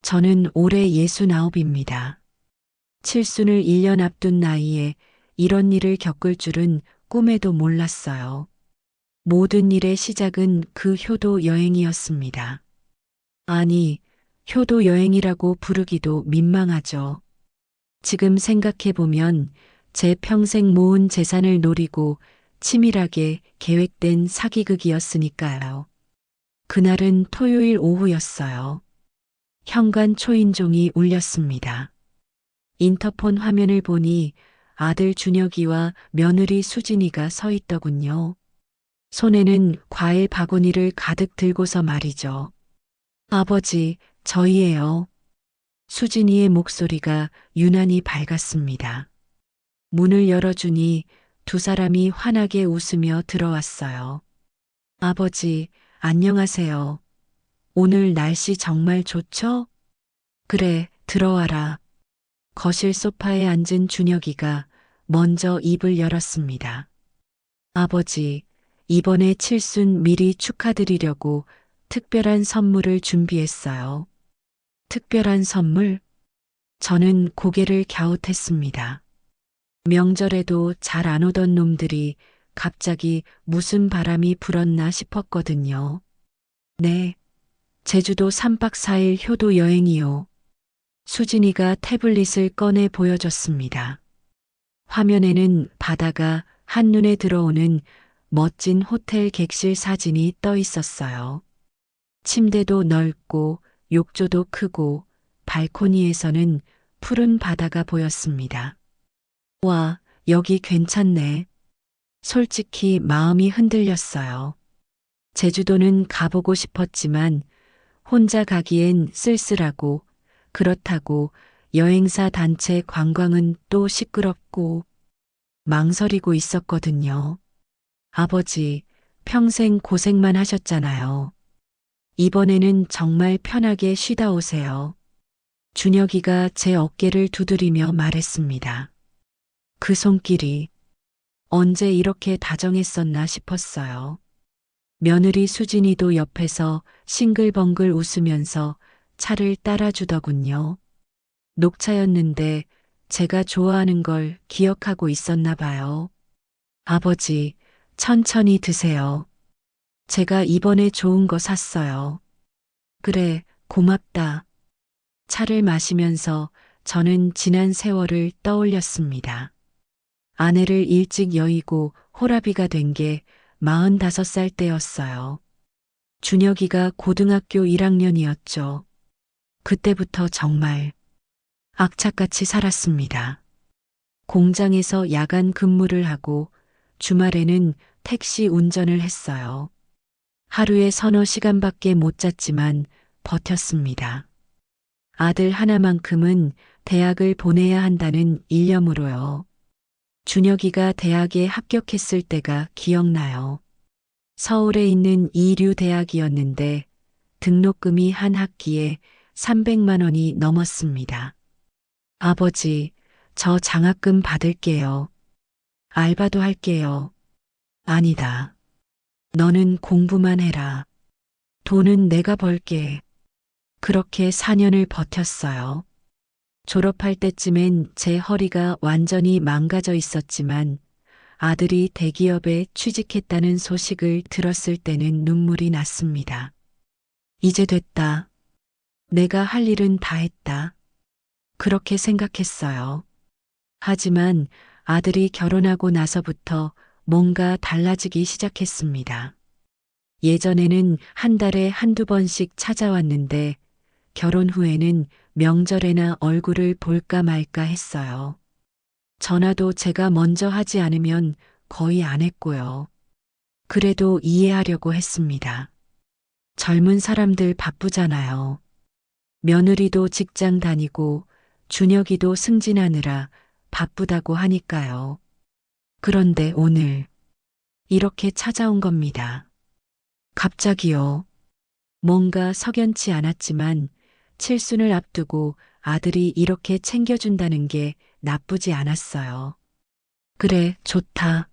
저는 올해 69입니다. 칠순을 1년 앞둔 나이에 이런 일을 겪을 줄은 꿈에도 몰랐어요. 모든 일의 시작은 그 효도 여행이었습니다. 아니, 효도 여행이라고 부르기도 민망하죠. 지금 생각해보면 제 평생 모은 재산을 노리고 치밀하게 계획된 사기극이었으니까요. 그날은 토요일 오후였어요. 현관 초인종이 울렸습니다. 인터폰 화면을 보니 아들 준혁이와 며느리 수진이가 서 있더군요. 손에는 과일 바구니를 가득 들고서 말이죠. 아버지, 저희예요. 수진이의 목소리가 유난히 밝았습니다. 문을 열어주니 두 사람이 환하게 웃으며 들어왔어요. 아버지, 안녕하세요. 오늘 날씨 정말 좋죠? 그래, 들어와라. 거실 소파에 앉은 준혁이가 먼저 입을 열었습니다. 아버지, 이번에 칠순 미리 축하드리려고 특별한 선물을 준비했어요. 특별한 선물? 저는 고개를 갸웃했습니다. 명절에도 잘 안 오던 놈들이 갑자기 무슨 바람이 불었나 싶었거든요. 네, 제주도 3박 4일 효도 여행이요. 수진이가 태블릿을 꺼내 보여줬습니다. 화면에는 바다가 한눈에 들어오는 멋진 호텔 객실 사진이 떠 있었어요. 침대도 넓고 욕조도 크고 발코니에서는 푸른 바다가 보였습니다. 와, 여기 괜찮네. 솔직히 마음이 흔들렸어요. 제주도는 가보고 싶었지만 혼자 가기엔 쓸쓸하고 그렇다고 여행사 단체 관광은 또 시끄럽고 망설이고 있었거든요. 아버지, 평생 고생만 하셨잖아요. 이번에는 정말 편하게 쉬다 오세요. 준혁이가 제 어깨를 두드리며 말했습니다. 그 손길이 언제 이렇게 다정했었나 싶었어요. 며느리 수진이도 옆에서 싱글벙글 웃으면서 차를 따라주더군요. 녹차였는데 제가 좋아하는 걸 기억하고 있었나 봐요. 아버지, 천천히 드세요. 제가 이번에 좋은 거 샀어요. 그래, 고맙다. 차를 마시면서 저는 지난 세월을 떠올렸습니다. 아내를 일찍 여의고 호라비가 된 게 45살 때였어요. 준혁이가 고등학교 1학년이었죠. 그때부터 정말 악착같이 살았습니다. 공장에서 야간 근무를 하고 주말에는 택시 운전을 했어요. 하루에 서너 시간밖에 못 잤지만 버텼습니다. 아들 하나만큼은 대학을 보내야 한다는 일념으로요. 준혁이가 대학에 합격했을 때가 기억나요. 서울에 있는 이류 대학이었는데 등록금이 한 학기에 300만 원이 넘었습니다. 아버지, 저 장학금 받을게요. 알바도 할게요. 아니다. 너는 공부만 해라. 돈은 내가 벌게. 그렇게 4년을 버텼어요. 졸업할 때쯤엔 제 허리가 완전히 망가져 있었지만 아들이 대기업에 취직했다는 소식을 들었을 때는 눈물이 났습니다. 이제 됐다. 내가 할 일은 다 했다. 그렇게 생각했어요. 하지만 아들이 결혼하고 나서부터 뭔가 달라지기 시작했습니다. 예전에는 한 달에 한두 번씩 찾아왔는데 결혼 후에는 명절에나 얼굴을 볼까 말까 했어요. 전화도 제가 먼저 하지 않으면 거의 안 했고요. 그래도 이해하려고 했습니다. 젊은 사람들 바쁘잖아요. 며느리도 직장 다니고 준혁이도 승진하느라 바쁘다고 하니까요. 그런데 오늘 이렇게 찾아온 겁니다. 갑자기요. 뭔가 석연치 않았지만 칠순을 앞두고 아들이 이렇게 챙겨준다는 게 나쁘지 않았어요. 그래, 좋다.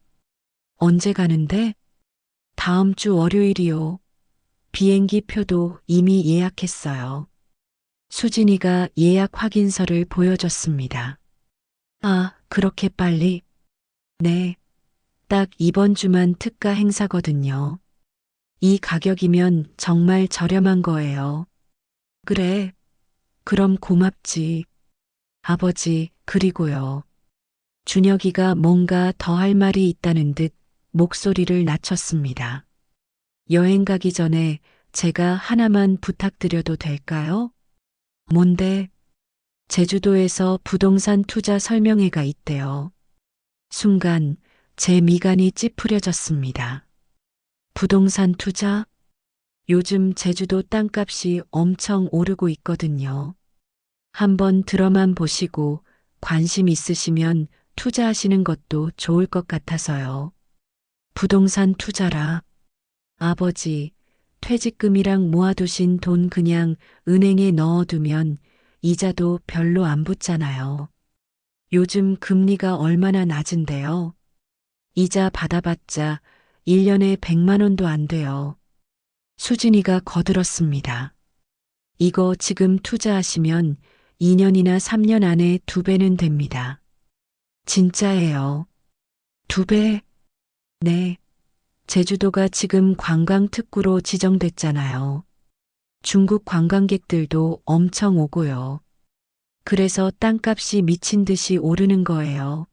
언제 가는데? 다음 주 월요일이요. 비행기 표도 이미 예약했어요. 수진이가 예약 확인서를 보여줬습니다. 아, 그렇게 빨리? 네. 딱 이번 주만 특가 행사거든요. 이 가격이면 정말 저렴한 거예요. 그래. 그럼 고맙지. 아버지, 그리고요. 준혁이가 뭔가 더 할 말이 있다는 듯 목소리를 낮췄습니다. 여행 가기 전에 제가 하나만 부탁드려도 될까요? 뭔데? 제주도에서 부동산 투자 설명회가 있대요. 순간 제 미간이 찌푸려졌습니다. 부동산 투자? 요즘 제주도 땅값이 엄청 오르고 있거든요. 한번 들어만 보시고 관심 있으시면 투자하시는 것도 좋을 것 같아서요. 부동산 투자라. 아버지, 퇴직금이랑 모아두신 돈 그냥 은행에 넣어두면 이자도 별로 안 붙잖아요. 요즘 금리가 얼마나 낮은데요. 이자 받아봤자 1년에 100만 원도 안 돼요. 수진이가 거들었습니다. 이거 지금 투자하시면 2년이나 3년 안에 2배는 됩니다. 진짜예요. 2배? 네. 제주도가 지금 관광특구로 지정됐잖아요. 중국 관광객들도 엄청 오고요. 그래서 땅값이 미친 듯이 오르는 거예요.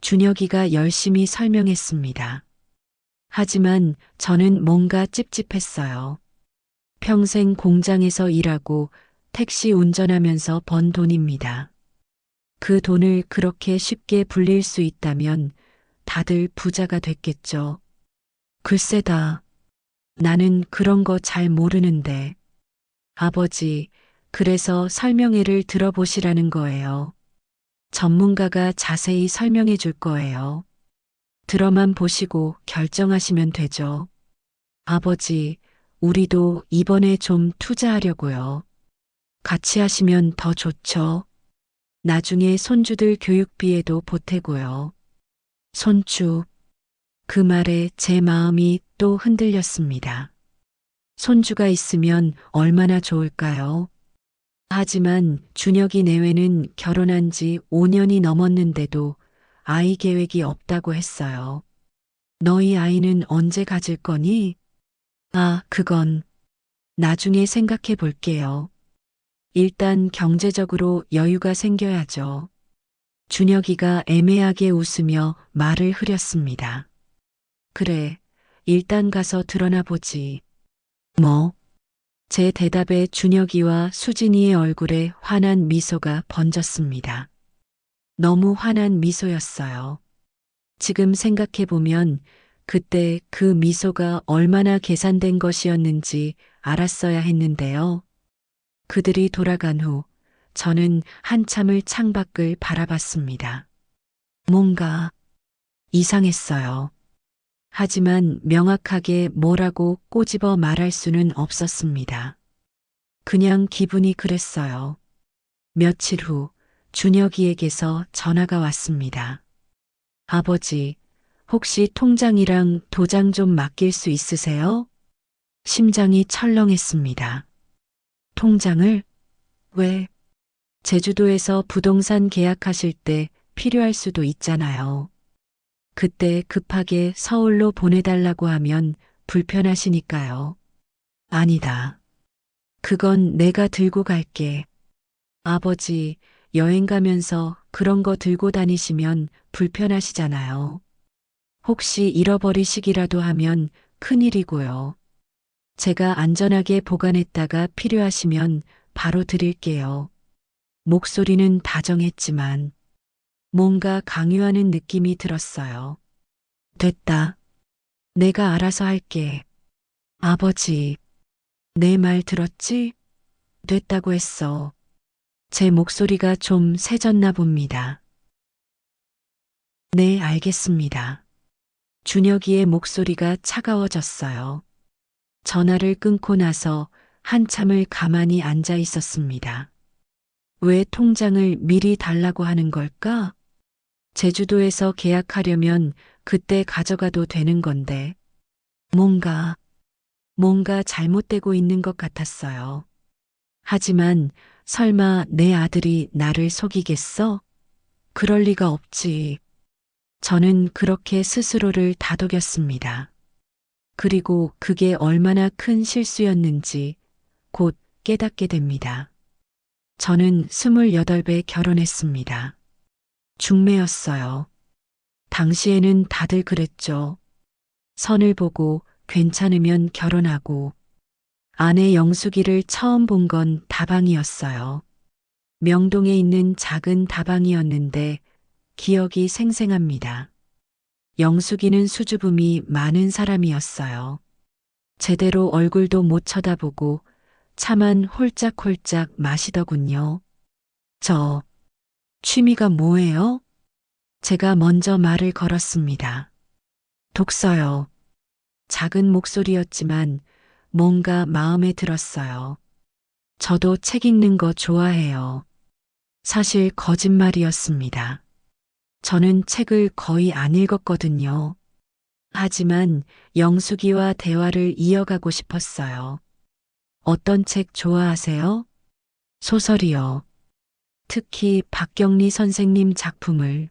준혁이가 열심히 설명했습니다. 하지만 저는 뭔가 찝찝했어요. 평생 공장에서 일하고 택시 운전하면서 번 돈입니다. 그 돈을 그렇게 쉽게 불릴 수 있다면 다들 부자가 됐겠죠. 글쎄다. 나는 그런 거 잘 모르는데. 아버지, 그래서 설명회를 들어보시라는 거예요. 전문가가 자세히 설명해 줄 거예요. 들어만 보시고 결정하시면 되죠. 아버지, 우리도 이번에 좀 투자하려고요. 같이 하시면 더 좋죠. 나중에 손주들 교육비에도 보태고요. 손주. 그 말에 제 마음이 또 흔들렸습니다. 손주가 있으면 얼마나 좋을까요? 하지만 준혁이 내외는 결혼한 지 5년이 넘었는데도 아이 계획이 없다고 했어요. 너희 아이는 언제 가질 거니? 아, 그건 나중에 생각해 볼게요. 일단 경제적으로 여유가 생겨야죠. 준혁이가 애매하게 웃으며 말을 흐렸습니다. 그래, 일단 가서 드러나 보지. 뭐? 제 대답에 준혁이와 수진이의 얼굴에 환한 미소가 번졌습니다. 너무 환한 미소였어요. 지금 생각해보면 그때 그 미소가 얼마나 계산된 것이었는지 알았어야 했는데요. 그들이 돌아간 후 저는 한참을 창밖을 바라봤습니다. 뭔가 이상했어요. 하지만 명확하게 뭐라고 꼬집어 말할 수는 없었습니다. 그냥 기분이 그랬어요. 며칠 후 준혁이에게서 전화가 왔습니다. 아버지, 혹시 통장이랑 도장 좀 맡길 수 있으세요? 심장이 철렁했습니다. 통장을? 왜? 제주도에서 부동산 계약하실 때 필요할 수도 있잖아요. 그때 급하게 서울로 보내달라고 하면 불편하시니까요. 아니다. 그건 내가 들고 갈게. 아버지, 여행 가면서 그런 거 들고 다니시면 불편하시잖아요. 혹시 잃어버리시기라도 하면 큰일이고요. 제가 안전하게 보관했다가 필요하시면 바로 드릴게요. 목소리는 다정했지만 뭔가 강요하는 느낌이 들었어요. 됐다. 내가 알아서 할게. 아버지, 내 말 들었지? 됐다고 했어. 제 목소리가 좀 세졌나 봅니다. 네, 알겠습니다. 준혁이의 목소리가 차가워졌어요. 전화를 끊고 나서 한참을 가만히 앉아 있었습니다. 왜 통장을 미리 달라고 하는 걸까? 제주도에서 계약하려면 그때 가져가도 되는 건데. 뭔가 잘못되고 있는 것 같았어요. 하지만 설마 내 아들이 나를 속이겠어? 그럴 리가 없지. 저는 그렇게 스스로를 다독였습니다. 그리고 그게 얼마나 큰 실수였는지 곧 깨닫게 됩니다. 저는 28배 결혼했습니다. 중매였어요. 당시에는 다들 그랬죠. 선을 보고 괜찮으면 결혼하고. 아내 영숙이를 처음 본 건 다방이었어요. 명동에 있는 작은 다방이었는데 기억이 생생합니다. 영숙이는 수줍음이 많은 사람이었어요. 제대로 얼굴도 못 쳐다보고 차만 홀짝홀짝 마시더군요. 저, 취미가 뭐예요? 제가 먼저 말을 걸었습니다. 독서요. 작은 목소리였지만 뭔가 마음에 들었어요. 저도 책 읽는 거 좋아해요. 사실 거짓말이었습니다. 저는 책을 거의 안 읽었거든요. 하지만 영숙이와 대화를 이어가고 싶었어요. 어떤 책 좋아하세요? 소설이요. 특히 박경리 선생님 작품을.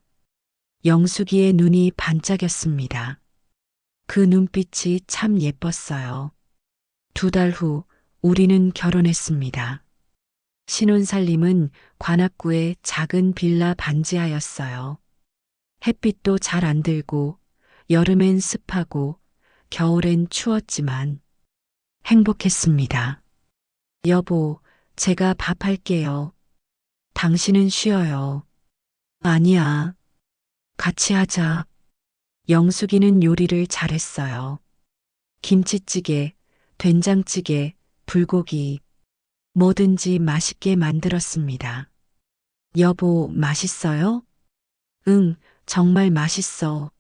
영숙이의 눈이 반짝였습니다. 그 눈빛이 참 예뻤어요. 2달 후 우리는 결혼했습니다. 신혼살림은 관악구의 작은 빌라 반지하였어요. 햇빛도 잘 안 들고 여름엔 습하고 겨울엔 추웠지만 행복했습니다. 여보, 제가 밥 할게요. 당신은 쉬어요. 아니야. 같이 하자. 영숙이는 요리를 잘했어요. 김치찌개, 된장찌개, 불고기, 뭐든지 맛있게 만들었습니다. 여보, 맛있어요? 응, 정말 맛있어.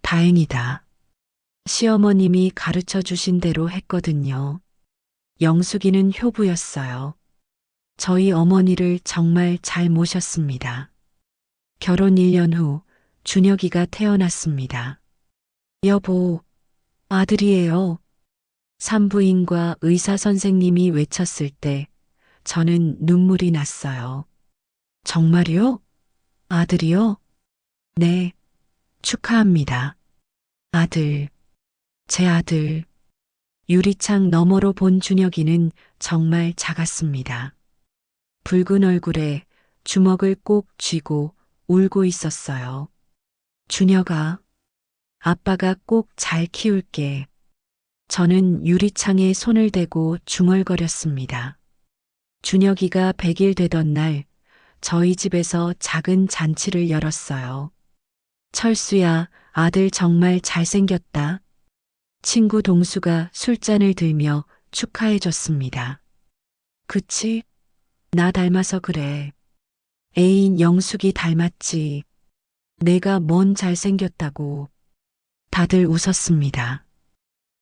다행이다. 시어머님이 가르쳐 주신 대로 했거든요. 영숙이는 효부였어요. 저희 어머니를 정말 잘 모셨습니다. 결혼 1년 후 준혁이가 태어났습니다. 여보, 아들이에요. 산부인과 의사 선생님이 외쳤을 때 저는 눈물이 났어요. 정말요? 아들이요? 네, 축하합니다. 아들, 제 아들. 유리창 너머로 본 준혁이는 정말 작았습니다. 붉은 얼굴에 주먹을 꼭 쥐고 울고 있었어요. 준혁아, 아빠가 꼭 잘 키울게. 저는 유리창에 손을 대고 중얼거렸습니다. 준혁이가 100일 되던 날 저희 집에서 작은 잔치를 열었어요. 철수야, 아들 정말 잘생겼다. 친구 동수가 술잔을 들며 축하해줬습니다. 그치? 나 닮아서 그래. 애인 영숙이 닮았지. 내가 뭔 잘생겼다고. 다들 웃었습니다.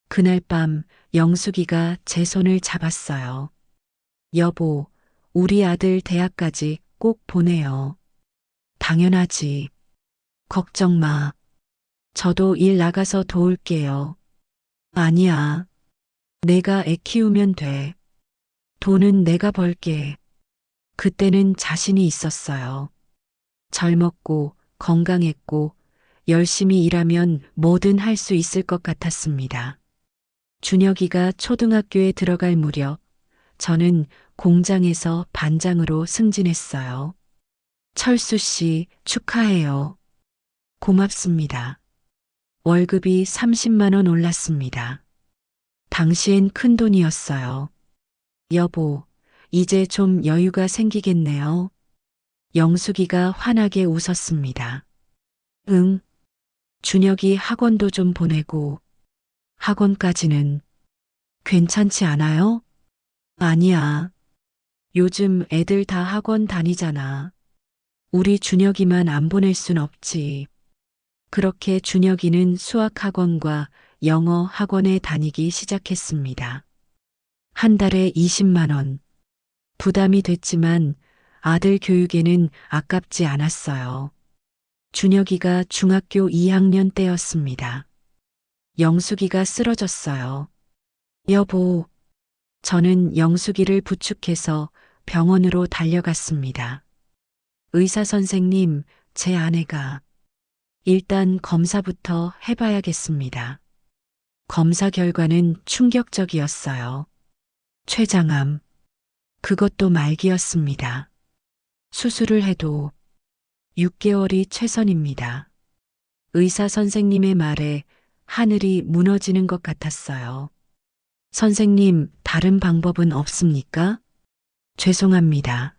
그날 밤 영숙이가 제 손을 잡았어요. 여보, 우리 아들 대학까지 꼭 보내요. 당연하지. 걱정 마. 저도 일 나가서 도울게요. 아니야. 내가 애 키우면 돼. 돈은 내가 벌게. 그때는 자신이 있었어요. 젊었고 건강했고 열심히 일하면 뭐든 할 수 있을 것 같았습니다. 준혁이가 초등학교에 들어갈 무렵 저는 공장에서 반장으로 승진했어요. 철수 씨 축하해요. 고맙습니다. 월급이 30만 원 올랐습니다. 당시엔 큰 돈이었어요. 여보, 이제 좀 여유가 생기겠네요. 영숙이가 환하게 웃었습니다. 응. 준혁이 학원도 좀 보내고 학원까지는 괜찮지 않아요? 아니야. 요즘 애들 다 학원 다니잖아. 우리 준혁이만 안 보낼 순 없지. 그렇게 준혁이는 수학학원과 영어 학원에 다니기 시작했습니다. 한 달에 20만 원. 부담이 됐지만 아들 교육에는 아깝지 않았어요. 준혁이가 중학교 2학년 때였습니다. 영숙이가 쓰러졌어요. 여보, 저는 영숙이를 부축해서 병원으로 달려갔습니다. 의사 선생님, 제 아내가 일단 검사부터 해봐야겠습니다. 검사 결과는 충격적이었어요. 췌장암. 그것도 말기였습니다. 수술을 해도 6개월이 최선입니다. 의사 선생님의 말에 하늘이 무너지는 것 같았어요. 선생님, 다른 방법은 없습니까? 죄송합니다.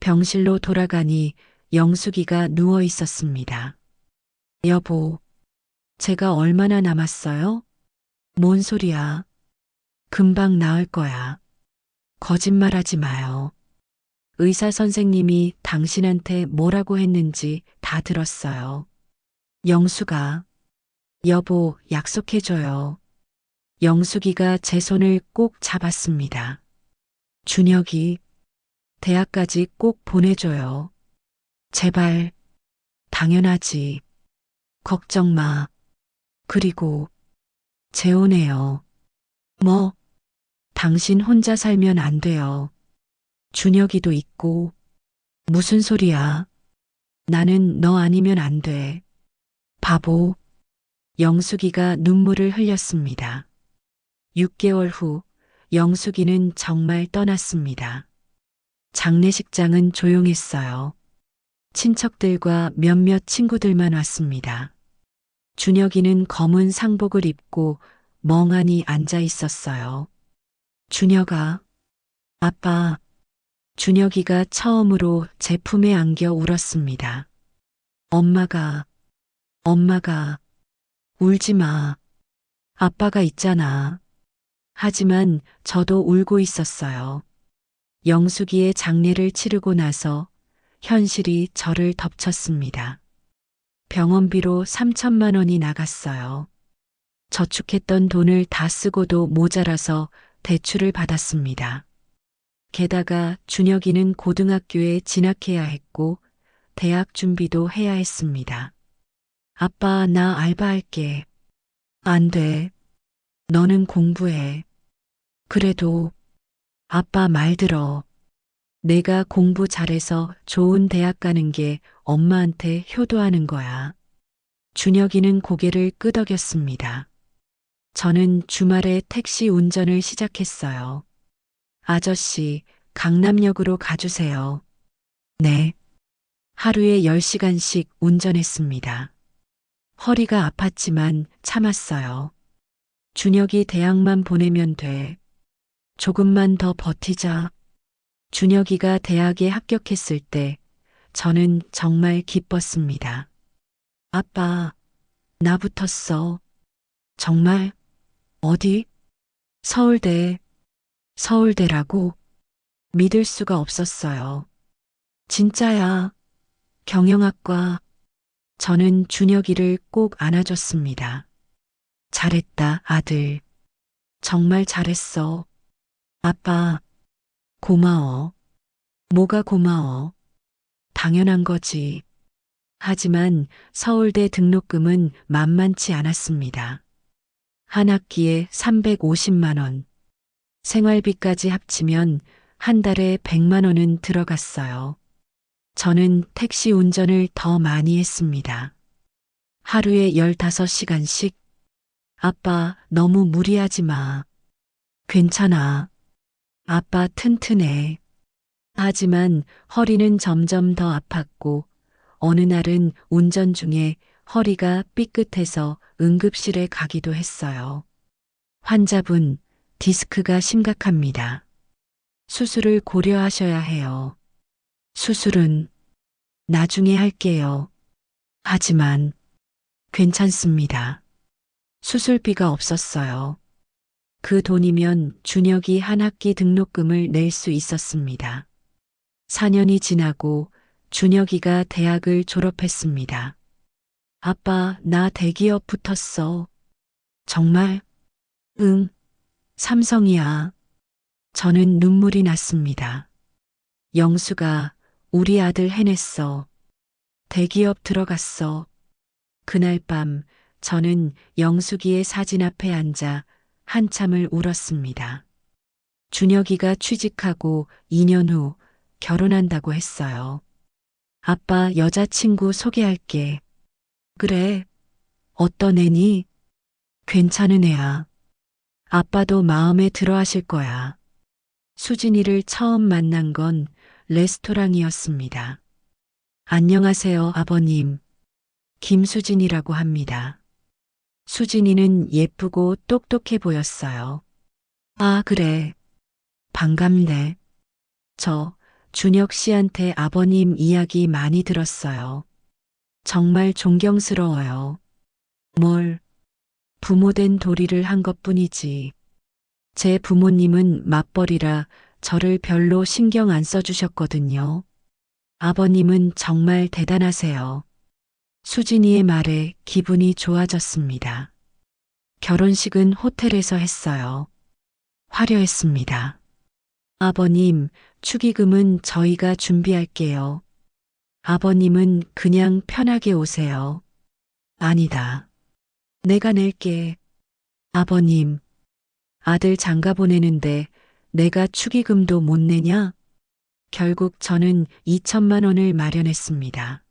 병실로 돌아가니 영숙이가 누워 있었습니다. 여보, 제가 얼마나 남았어요? 뭔 소리야? 금방 나을 거야. 거짓말하지 마요. 의사 선생님이 당신한테 뭐라고 했는지 다 들었어요. 영숙아, 여보, 약속해줘요. 영숙이가 제 손을 꼭 잡았습니다. 준혁이, 대학까지 꼭 보내줘요. 제발, 당연하지. 걱정 마. 그리고, 재혼해요. 뭐, 당신 혼자 살면 안 돼요. 준혁이도 있고. 무슨 소리야? 나는 너 아니면 안 돼. 바보. 영숙이가 눈물을 흘렸습니다. 6개월 후 영숙이는 정말 떠났습니다. 장례식장은 조용했어요. 친척들과 몇몇 친구들만 왔습니다. 준혁이는 검은 상복을 입고 멍하니 앉아 있었어요. 준혁아, 아빠. 준혁이가 처음으로 제 품에 안겨 울었습니다. 엄마가 울지 마. 아빠가 있잖아. 하지만 저도 울고 있었어요. 영숙이의 장례를 치르고 나서 현실이 저를 덮쳤습니다. 병원비로 3천만 원이 나갔어요. 저축했던 돈을 다 쓰고도 모자라서 대출을 받았습니다. 게다가 준혁이는 고등학교에 진학해야 했고 대학 준비도 해야 했습니다. 아빠, 나 알바할게. 안 돼. 너는 공부해. 그래도 아빠 말 들어. 내가 공부 잘해서 좋은 대학 가는 게 엄마한테 효도하는 거야. 준혁이는 고개를 끄덕였습니다. 저는 주말에 택시 운전을 시작했어요. 아저씨, 강남역으로 가주세요. 네. 하루에 10시간씩 운전했습니다. 허리가 아팠지만 참았어요. 준혁이 대학만 보내면 돼. 조금만 더 버티자. 준혁이가 대학에 합격했을 때 저는 정말 기뻤습니다. 아빠, 나 붙었어. 정말? 어디? 서울대. 서울대라고? 믿을 수가 없었어요. 진짜야. 경영학과. 저는 준혁이를 꼭 안아줬습니다. 잘했다, 아들. 정말 잘했어. 아빠, 고마워. 뭐가 고마워? 당연한 거지. 하지만 서울대 등록금은 만만치 않았습니다. 한 학기에 350만 원. 생활비까지 합치면 한 달에 100만 원은 들어갔어요. 저는 택시 운전을 더 많이 했습니다. 하루에 15시간씩. 아빠, 너무 무리하지 마. 괜찮아. 아빠 튼튼해. 하지만 허리는 점점 더 아팠고 어느 날은 운전 중에 허리가 삐끗해서 응급실에 가기도 했어요. 환자분, 디스크가 심각합니다. 수술을 고려하셔야 해요. 수술은 나중에 할게요. 하지만 괜찮습니다. 수술비가 없었어요. 그 돈이면 준혁이 한 학기 등록금을 낼 수 있었습니다. 4년이 지나고 준혁이가 대학을 졸업했습니다. 아빠, 나 대기업 붙었어. 정말? 응, 삼성이야. 저는 눈물이 났습니다. 영수가 우리 아들 해냈어. 대기업 들어갔어. 그날 밤 저는 영숙이의 사진 앞에 앉아 한참을 울었습니다. 준혁이가 취직하고 2년 후 결혼한다고 했어요. 아빠 여자친구 소개할게. 그래, 어떤 애니? 괜찮은 애야. 아빠도 마음에 들어 하실 거야. 수진이를 처음 만난 건 레스토랑이었습니다. 안녕하세요, 아버님. 김수진이라고 합니다. 수진이는 예쁘고 똑똑해 보였어요. 아, 그래. 반갑네. 저 준혁 씨한테 아버님 이야기 많이 들었어요. 정말 존경스러워요. 뭘, 부모된 도리를 한 것뿐이지. 제 부모님은 맞벌이라 저를 별로 신경 안 써주셨거든요. 아버님은 정말 대단하세요. 수진이의 말에 기분이 좋아졌습니다. 결혼식은 호텔에서 했어요. 화려했습니다. 아버님, 축의금은 저희가 준비할게요. 아버님은 그냥 편하게 오세요. 아니다. 내가 낼게. 아버님, 아들 장가 보내는데 내가 축의금도 못 내냐? 결국 저는 2천만 원을 마련했습니다.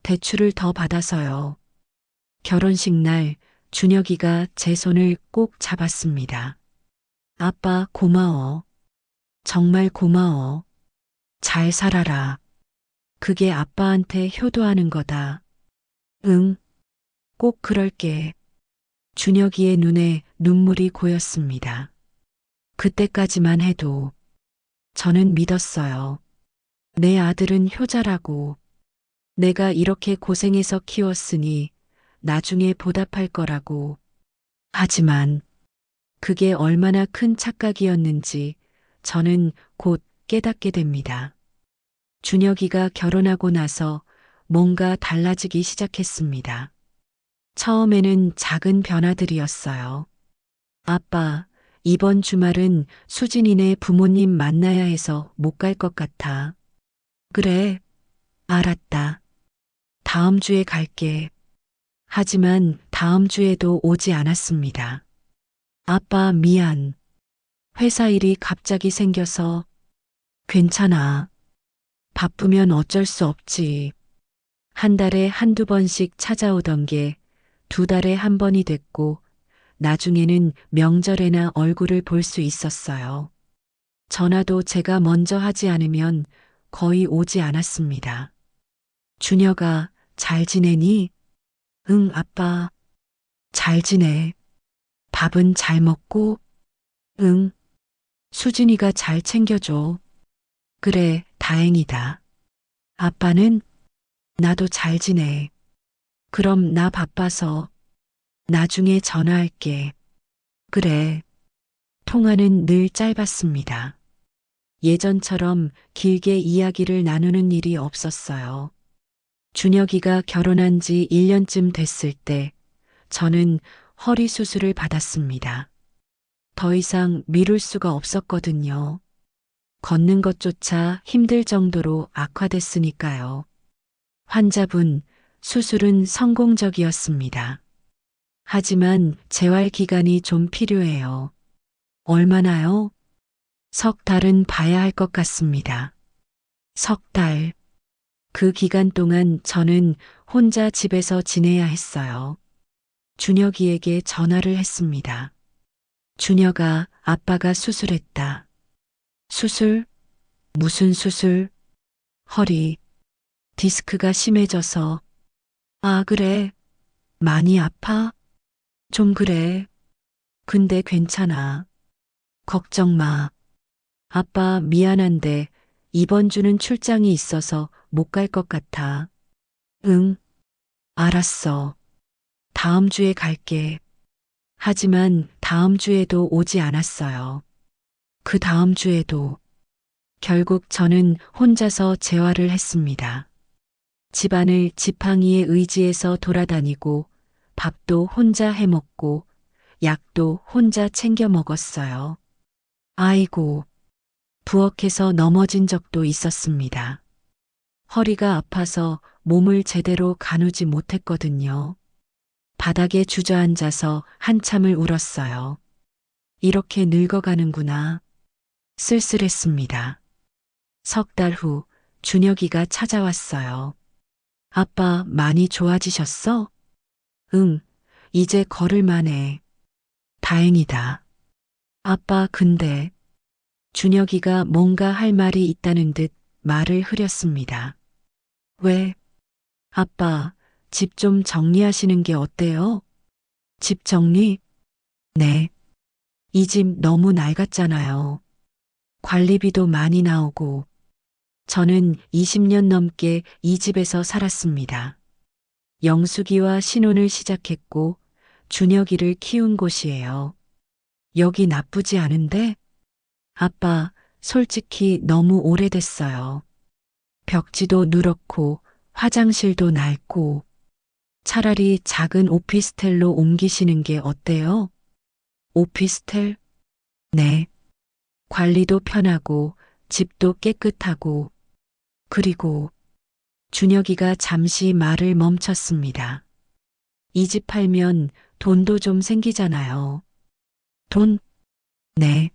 대출을 더 받아서요. 결혼식 날 준혁이가 제 손을 꼭 잡았습니다. 아빠 고마워. 정말 고마워. 잘 살아라. 그게 아빠한테 효도하는 거다. 응, 꼭 그럴게. 준혁이의 눈에 눈물이 고였습니다. 그때까지만 해도 저는 믿었어요. 내 아들은 효자라고. 내가 이렇게 고생해서 키웠으니 나중에 보답할 거라고. 하지만 그게 얼마나 큰 착각이었는지 저는 곧 깨닫게 됩니다. 준혁이가 결혼하고 나서 뭔가 달라지기 시작했습니다. 처음에는 작은 변화들이었어요. 아빠, 이번 주말은 수진이네 부모님 만나야 해서 못 갈 것 같아. 그래, 알았다. 다음 주에 갈게. 하지만 다음 주에도 오지 않았습니다. 아빠 미안. 회사 일이 갑자기 생겨서 괜찮아. 바쁘면 어쩔 수 없지. 한 달에 한두 번씩 찾아오던 게 두 달에 한 번이 됐고 나중에는 명절에나 얼굴을 볼 수 있었어요. 전화도 제가 먼저 하지 않으면 거의 오지 않았습니다. 준혁아, 잘 지내니? 응, 아빠. 잘 지내. 밥은 잘 먹고? 응. 수진이가 잘 챙겨줘. 그래, 다행이다. 아빠는? 나도 잘 지내. 그럼 나 바빠서 나중에 전화할게. 그래. 통화는 늘 짧았습니다. 예전처럼 길게 이야기를 나누는 일이 없었어요. 준혁이가 결혼한 지 1년쯤 됐을 때 저는 허리 수술을 받았습니다. 더 이상 미룰 수가 없었거든요. 걷는 것조차 힘들 정도로 악화됐으니까요. 환자분, 수술은 성공적이었습니다. 하지만 재활 기간이 좀 필요해요. 얼마나요? 석 달은 봐야 할 것 같습니다. 석 달. 그 기간 동안 저는 혼자 집에서 지내야 했어요. 준혁이에게 전화를 했습니다. 준혁아, 아빠가 수술했다. 수술? 무슨 수술? 허리. 디스크가 심해져서. 아, 그래. 많이 아파? 좀 그래. 근데 괜찮아. 걱정 마. 아빠 미안한데 이번 주는 출장이 있어서 못 갈 것 같아. 응, 알았어. 다음 주에 갈게. 하지만 다음 주에도 오지 않았어요. 그 다음 주에도 결국 저는 혼자서 재활을 했습니다. 집안을 지팡이에 의지해서 돌아다니고 밥도 혼자 해 먹고 약도 혼자 챙겨 먹었어요. 아이고, 부엌에서 넘어진 적도 있었습니다. 허리가 아파서 몸을 제대로 가누지 못했거든요. 바닥에 주저앉아서 한참을 울었어요. 이렇게 늙어가는구나. 쓸쓸했습니다. 석 달 후 준혁이가 찾아왔어요. 아빠 많이 좋아지셨어? 응, 이제 걸을만 해. 다행이다. 아빠 근데 준혁이가 뭔가 할 말이 있다는 듯 말을 흐렸습니다. 왜? 아빠, 집 좀 정리하시는 게 어때요? 집 정리? 네. 이 집 너무 낡았잖아요. 관리비도 많이 나오고. 저는 20년 넘게 이 집에서 살았습니다. 영숙이와 신혼을 시작했고 준혁이를 키운 곳이에요. 여기 나쁘지 않은데? 아빠, 솔직히 너무 오래됐어요. 벽지도 누렇고 화장실도 낡고 차라리 작은 오피스텔로 옮기시는 게 어때요? 오피스텔? 네. 관리도 편하고 집도 깨끗하고 그리고 준혁이가 잠시 말을 멈췄습니다. 이 집 팔면 돈도 좀 생기잖아요. 돈? 네.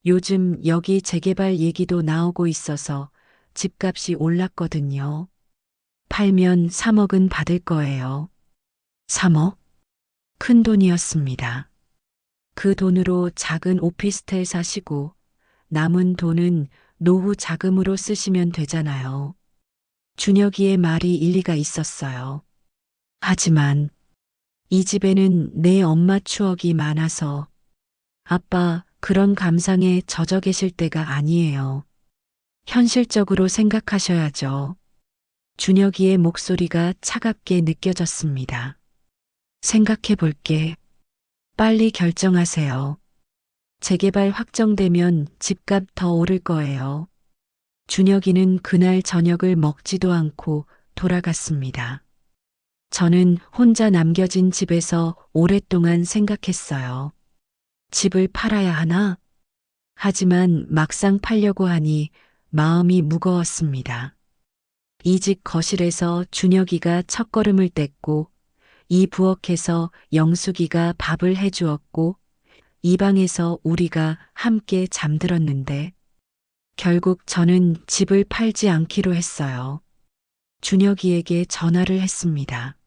요즘 여기 재개발 얘기도 나오고 있어서 집값이 올랐거든요. 팔면 3억은 받을 거예요. 3억? 큰 돈이었습니다. 그 돈으로 작은 오피스텔 사시고 남은 돈은 노후 자금으로 쓰시면 되잖아요. 준혁이의 말이 일리가 있었어요. 하지만 이 집에는 내 엄마 추억이 많아서 아빠 그런 감상에 젖어 계실 때가 아니에요. 현실적으로 생각하셔야죠. 준혁이의 목소리가 차갑게 느껴졌습니다. 생각해 볼게. 빨리 결정하세요. 재개발 확정되면 집값 더 오를 거예요. 준혁이는 그날 저녁을 먹지도 않고 돌아갔습니다. 저는 혼자 남겨진 집에서 오랫동안 생각했어요. 집을 팔아야 하나? 하지만 막상 팔려고 하니 마음이 무거웠습니다. 이 집 거실에서 준혁이가 첫걸음을 뗐고 이 부엌에서 영숙이가 밥을 해주었고 이 방에서 우리가 함께 잠들었는데 결국 저는 집을 팔지 않기로 했어요. 준혁이에게 전화를 했습니다.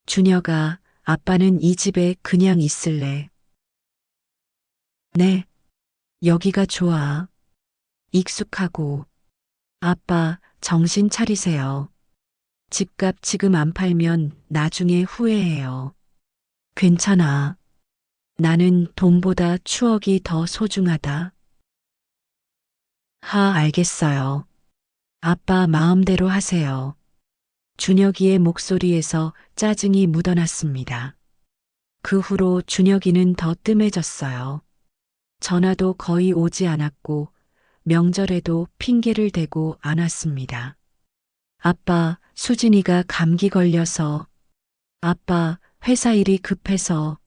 준혁아, 아빠는 이 집에 그냥 있을래. 네, 여기가 좋아. 익숙하고. 아빠, 정신 차리세요. 집값 지금 안 팔면 나중에 후회해요. 괜찮아. 나는 돈보다 추억이 더 소중하다. 알겠어요. 아빠 마음대로 하세요. 준혁이의 목소리에서 짜증이 묻어났습니다. 그 후로 준혁이는 더 뜸해졌어요. 전화도 거의 오지 않았고 명절에도 핑계를 대고 안 왔습니다. 아빠, 수진이가 감기 걸려서. 아빠, 회사 일이 급해서.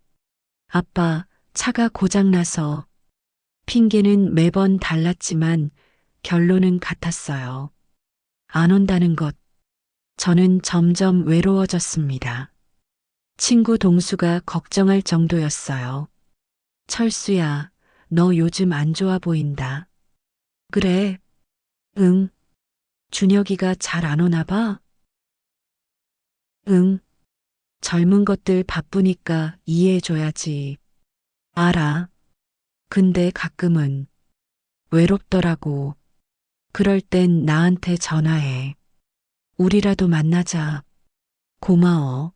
아빠, 차가 고장나서. 핑계는 매번 달랐지만 결론은 같았어요. 안 온다는 것. 저는 점점 외로워졌습니다. 친구 동수가 걱정할 정도였어요. 철수야, 너 요즘 안 좋아 보인다. 그래? 응. 준혁이가 잘 안 오나 봐? 응. 젊은 것들 바쁘니까 이해해줘야지. 알아. 근데 가끔은 외롭더라고. 그럴 땐 나한테 전화해. 우리라도 만나자. 고마워.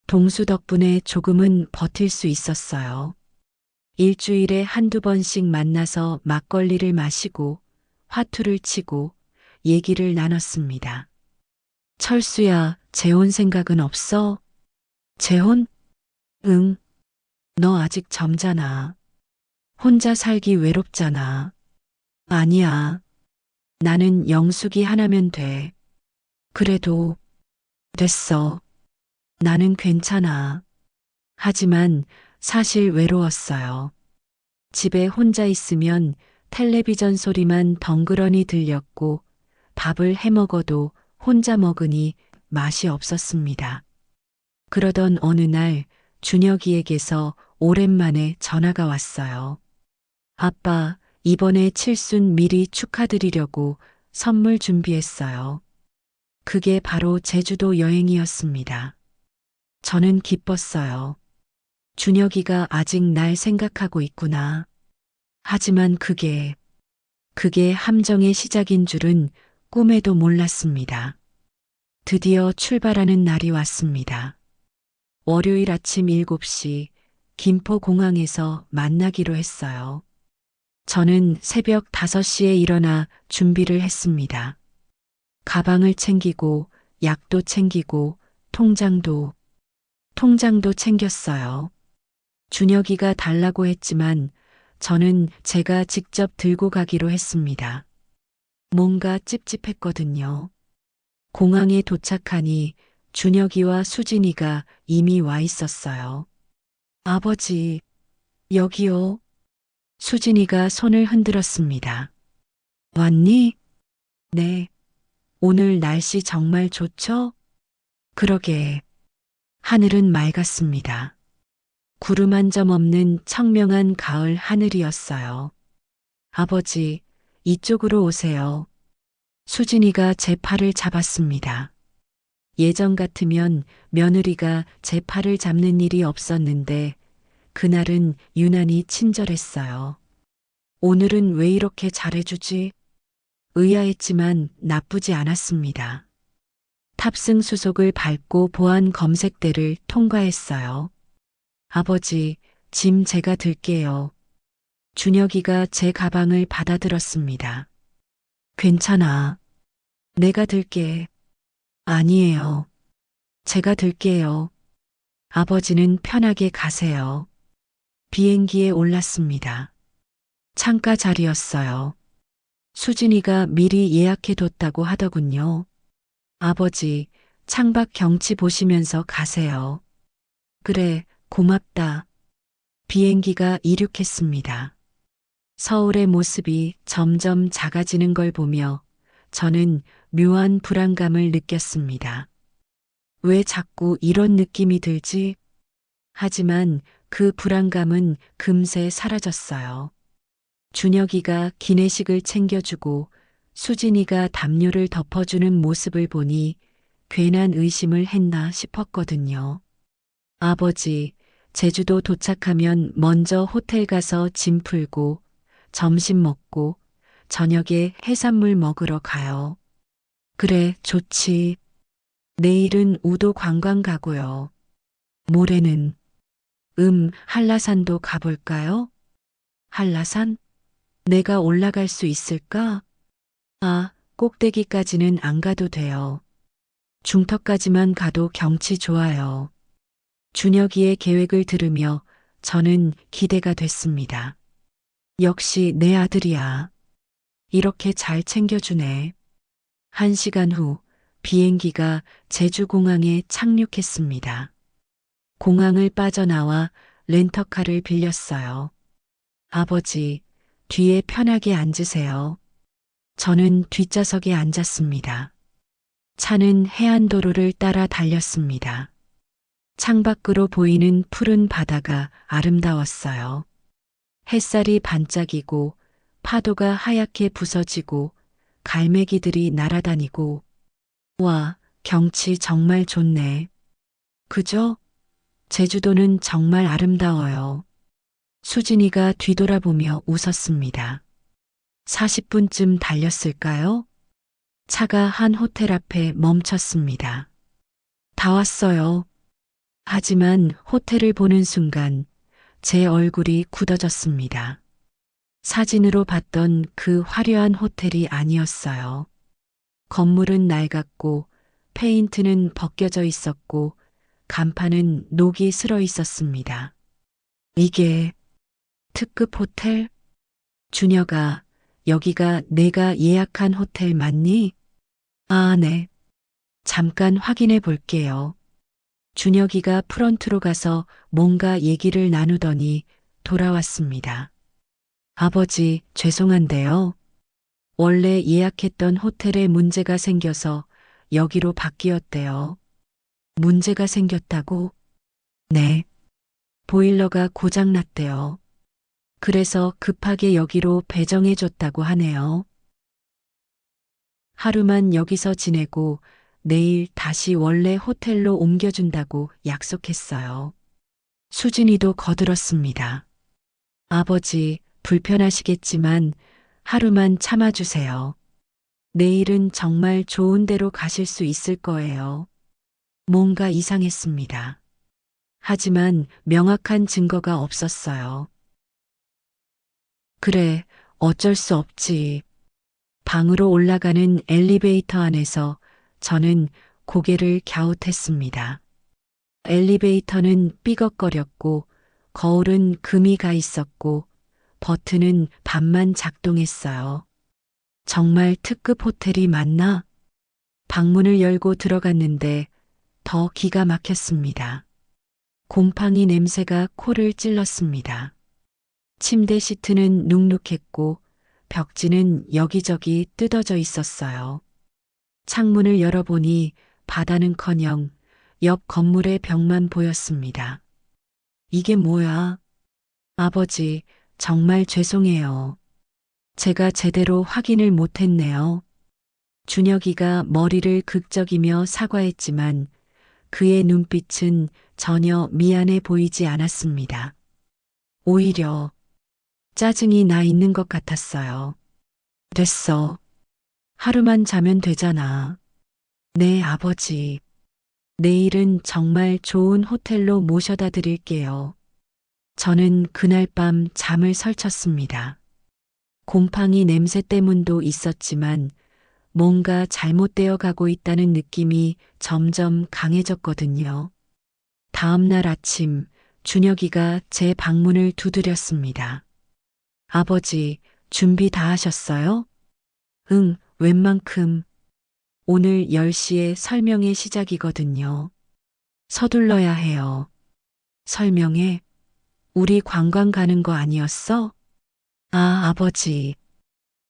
동수 덕분에 조금은 버틸 수 있었어요. 일주일에 한두 번씩 만나서 막걸리를 마시고 화투를 치고 얘기를 나눴습니다. 철수야, 재혼 생각은 없어? 재혼? 응. 너 아직 젊잖아. 혼자 살기 외롭잖아. 아니야. 나는 영숙이 하나면 돼. 그래도 됐어. 나는 괜찮아. 하지만 사실 외로웠어요. 집에 혼자 있으면 텔레비전 소리만 덩그러니 들렸고 밥을 해 먹어도 혼자 먹으니 맛이 없었습니다. 그러던 어느 날 준혁이에게서 오랜만에 전화가 왔어요. 아빠, 이번에 칠순 미리 축하드리려고 선물 준비했어요. 그게 바로 제주도 여행이었습니다. 저는 기뻤어요. 준혁이가 아직 날 생각하고 있구나. 하지만 그게 함정의 시작인 줄은 꿈에도 몰랐습니다. 드디어 출발하는 날이 왔습니다. 월요일 아침 7시 김포공항에서 만나기로 했어요. 저는 새벽 5시에 일어나 준비를 했습니다. 가방을 챙기고 약도 챙기고 통장도 챙겼어요. 준혁이가 달라고 했지만 저는 제가 직접 들고 가기로 했습니다. 뭔가 찝찝했거든요. 공항에 도착하니 준혁이와 수진이가 이미 와 있었어요. 아버지, 여기요. 수진이가 손을 흔들었습니다. 왔니? 네. 오늘 날씨 정말 좋죠? 그러게. 하늘은 맑았습니다. 구름 한 점 없는 청명한 가을 하늘이었어요. 아버지, 이쪽으로 오세요. 수진이가 제 팔을 잡았습니다. 예전 같으면 며느리가 제 팔을 잡는 일이 없었는데 그날은 유난히 친절했어요. 오늘은 왜 이렇게 잘해주지? 의아했지만 나쁘지 않았습니다. 탑승 수속을 밟고 보안 검색대를 통과했어요. 아버지, 짐 제가 들게요. 준혁이가 제 가방을 받아들었습니다. 괜찮아. 내가 들게. 아니에요. 제가 들게요. 아버지는 편하게 가세요. 비행기에 올랐습니다. 창가 자리였어요. 수진이가 미리 예약해뒀다고 하더군요. 아버지, 창밖 경치 보시면서 가세요. 그래, 고맙다. 비행기가 이륙했습니다. 서울의 모습이 점점 작아지는 걸 보며 저는 묘한 불안감을 느꼈습니다. 왜 자꾸 이런 느낌이 들지? 하지만 그 불안감은 금세 사라졌어요. 준혁이가 기내식을 챙겨주고 수진이가 담요를 덮어주는 모습을 보니 괜한 의심을 했나 싶었거든요. 아버지, 제주도 도착하면 먼저 호텔 가서 짐 풀고 점심 먹고 저녁에 해산물 먹으러 가요. 그래, 좋지. 내일은 우도 관광 가고요. 모레는 한라산도 가볼까요? 한라산? 내가 올라갈 수 있을까? 아, 꼭대기까지는 안 가도 돼요. 중턱까지만 가도 경치 좋아요. 준혁이의 계획을 들으며 저는 기대가 됐습니다. 역시 내 아들이야. 이렇게 잘 챙겨주네. 1시간 후 비행기가 제주공항에 착륙했습니다. 공항을 빠져나와 렌터카를 빌렸어요. 아버지, 뒤에 편하게 앉으세요. 저는 뒷좌석에 앉았습니다. 차는 해안도로를 따라 달렸습니다. 창밖으로 보이는 푸른 바다가 아름다웠어요. 햇살이 반짝이고 파도가 하얗게 부서지고 갈매기들이 날아다니고 와, 경치 정말 좋네. 그죠? 제주도는 정말 아름다워요. 수진이가 뒤돌아보며 웃었습니다. 40분쯤 달렸을까요? 차가 한 호텔 앞에 멈췄습니다. 다 왔어요. 하지만 호텔을 보는 순간 제 얼굴이 굳어졌습니다. 사진으로 봤던 그 화려한 호텔이 아니었어요. 건물은 낡았고 페인트는 벗겨져 있었고 간판은 녹이 슬어 있었습니다. 이게 특급 호텔? 준혁아, 여기가 내가 예약한 호텔 맞니? 아, 네. 잠깐 확인해 볼게요. 준혁이가 프런트로 가서 뭔가 얘기를 나누더니 돌아왔습니다. 아버지, 죄송한데요. 원래 예약했던 호텔에 문제가 생겨서 여기로 바뀌었대요. 문제가 생겼다고? 네. 보일러가 고장났대요. 그래서 급하게 여기로 배정해줬다고 하네요. 하루만 여기서 지내고 내일 다시 원래 호텔로 옮겨준다고 약속했어요. 수진이도 거들었습니다. 아버지, 불편하시겠지만 하루만 참아주세요. 내일은 정말 좋은 데로 가실 수 있을 거예요. 뭔가 이상했습니다. 하지만 명확한 증거가 없었어요. 그래, 어쩔 수 없지. 방으로 올라가는 엘리베이터 안에서 저는 고개를 갸웃했습니다. 엘리베이터는 삐걱거렸고, 거울은 금이 가 있었고, 버튼은 반만 작동했어요. 정말 특급 호텔이 맞나? 방문을 열고 들어갔는데 더 기가 막혔습니다. 곰팡이 냄새가 코를 찔렀습니다. 침대 시트는 눅눅했고 벽지는 여기저기 뜯어져 있었어요. 창문을 열어보니 바다는커녕 옆 건물의 벽만 보였습니다. 이게 뭐야? 아버지, 정말 죄송해요. 제가 제대로 확인을 못했네요. 준혁이가 머리를 극적이며 사과했지만 그의 눈빛은 전혀 미안해 보이지 않았습니다. 오히려 짜증이 나 있는 것 같았어요. 됐어. 하루만 자면 되잖아. 네, 아버지. 내일은 정말 좋은 호텔로 모셔다 드릴게요. 저는 그날 밤 잠을 설쳤습니다. 곰팡이 냄새 때문도 있었지만 뭔가 잘못되어 가고 있다는 느낌이 점점 강해졌거든요. 다음 날 아침, 준혁이가 제 방문을 두드렸습니다. 아버지, 준비 다 하셨어요? 응, 웬만큼. 오늘 10시에 설명회 시작이거든요. 서둘러야 해요. 설명회? 우리 관광 가는 거 아니었어? 아, 아버지.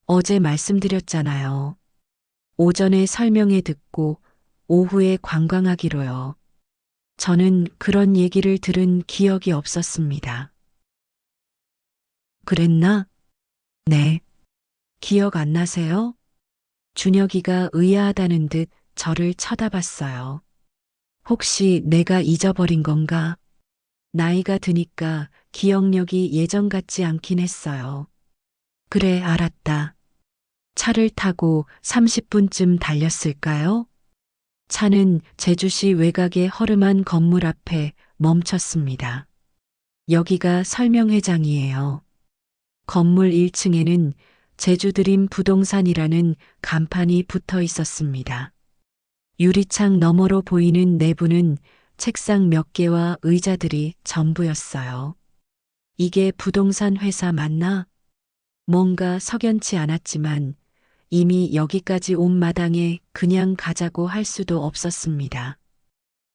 어제 말씀드렸잖아요. 오전에 설명회 듣고 오후에 관광하기로요. 저는 그런 얘기를 들은 기억이 없었습니다. 그랬나? 네. 기억 안 나세요? 준혁이가 의아하다는 듯 저를 쳐다봤어요. 혹시 내가 잊어버린 건가? 나이가 드니까 기억력이 예전 같지 않긴 했어요. 그래, 알았다. 차를 타고 30분쯤 달렸을까요? 차는 제주시 외곽의 허름한 건물 앞에 멈췄습니다. 여기가 설명회장이에요. 건물 1층에는 제주드림 부동산이라는 간판이 붙어 있었습니다. 유리창 너머로 보이는 내부는 책상 몇 개와 의자들이 전부였어요. 이게 부동산 회사 맞나? 뭔가 석연치 않았지만 이미 여기까지 온 마당에 그냥 가자고 할 수도 없었습니다.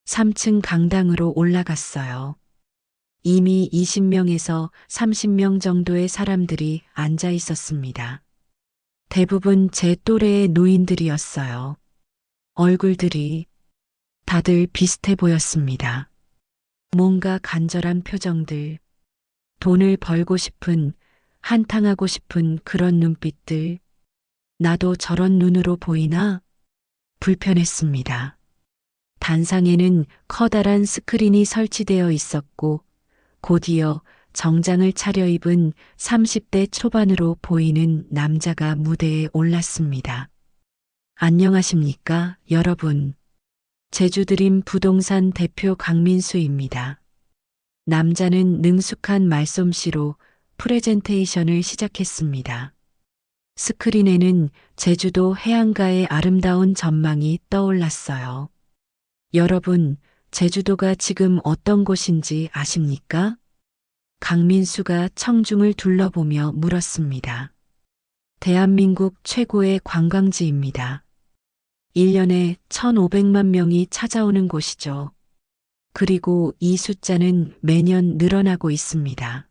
3층 강당으로 올라갔어요. 이미 20명에서 30명 정도의 사람들이 앉아 있었습니다. 대부분 제 또래의 노인들이었어요. 얼굴들이 다들 비슷해 보였습니다. 뭔가 간절한 표정들, 돈을 벌고 싶은, 한탕하고 싶은 그런 눈빛들. 나도 저런 눈으로 보이나? 불편했습니다. 단상에는 커다란 스크린이 설치되어 있었고 곧이어 정장을 차려입은 30대 초반으로 보이는 남자가 무대에 올랐습니다. 안녕하십니까, 여러분. 제주드림 부동산 대표 강민수입니다. 남자는 능숙한 말솜씨로 프레젠테이션을 시작했습니다. 스크린에는 제주도 해안가의 아름다운 전망이 떠올랐어요. 여러분, 제주도가 지금 어떤 곳인지 아십니까? 강민수가 청중을 둘러보며 물었습니다. 대한민국 최고의 관광지입니다. 1년에 1,500만 명이 찾아오는 곳이죠. 그리고 이 숫자는 매년 늘어나고 있습니다.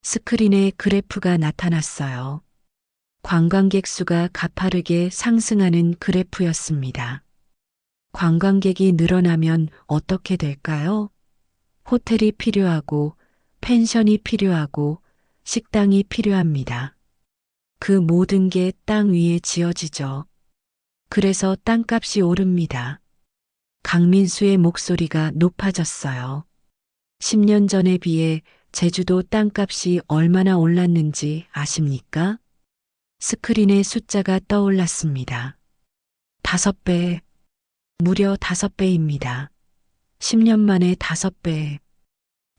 스크린에 그래프가 나타났어요. 관광객 수가 가파르게 상승하는 그래프였습니다. 관광객이 늘어나면 어떻게 될까요? 호텔이 필요하고, 펜션이 필요하고, 식당이 필요합니다. 그 모든 게 땅 위에 지어지죠. 그래서 땅값이 오릅니다. 강민수의 목소리가 높아졌어요. 10년 전에 비해 제주도 땅값이 얼마나 올랐는지 아십니까? 스크린에 숫자가 떠올랐습니다. 5배, 무려 5배입니다. 10년 만에 5배.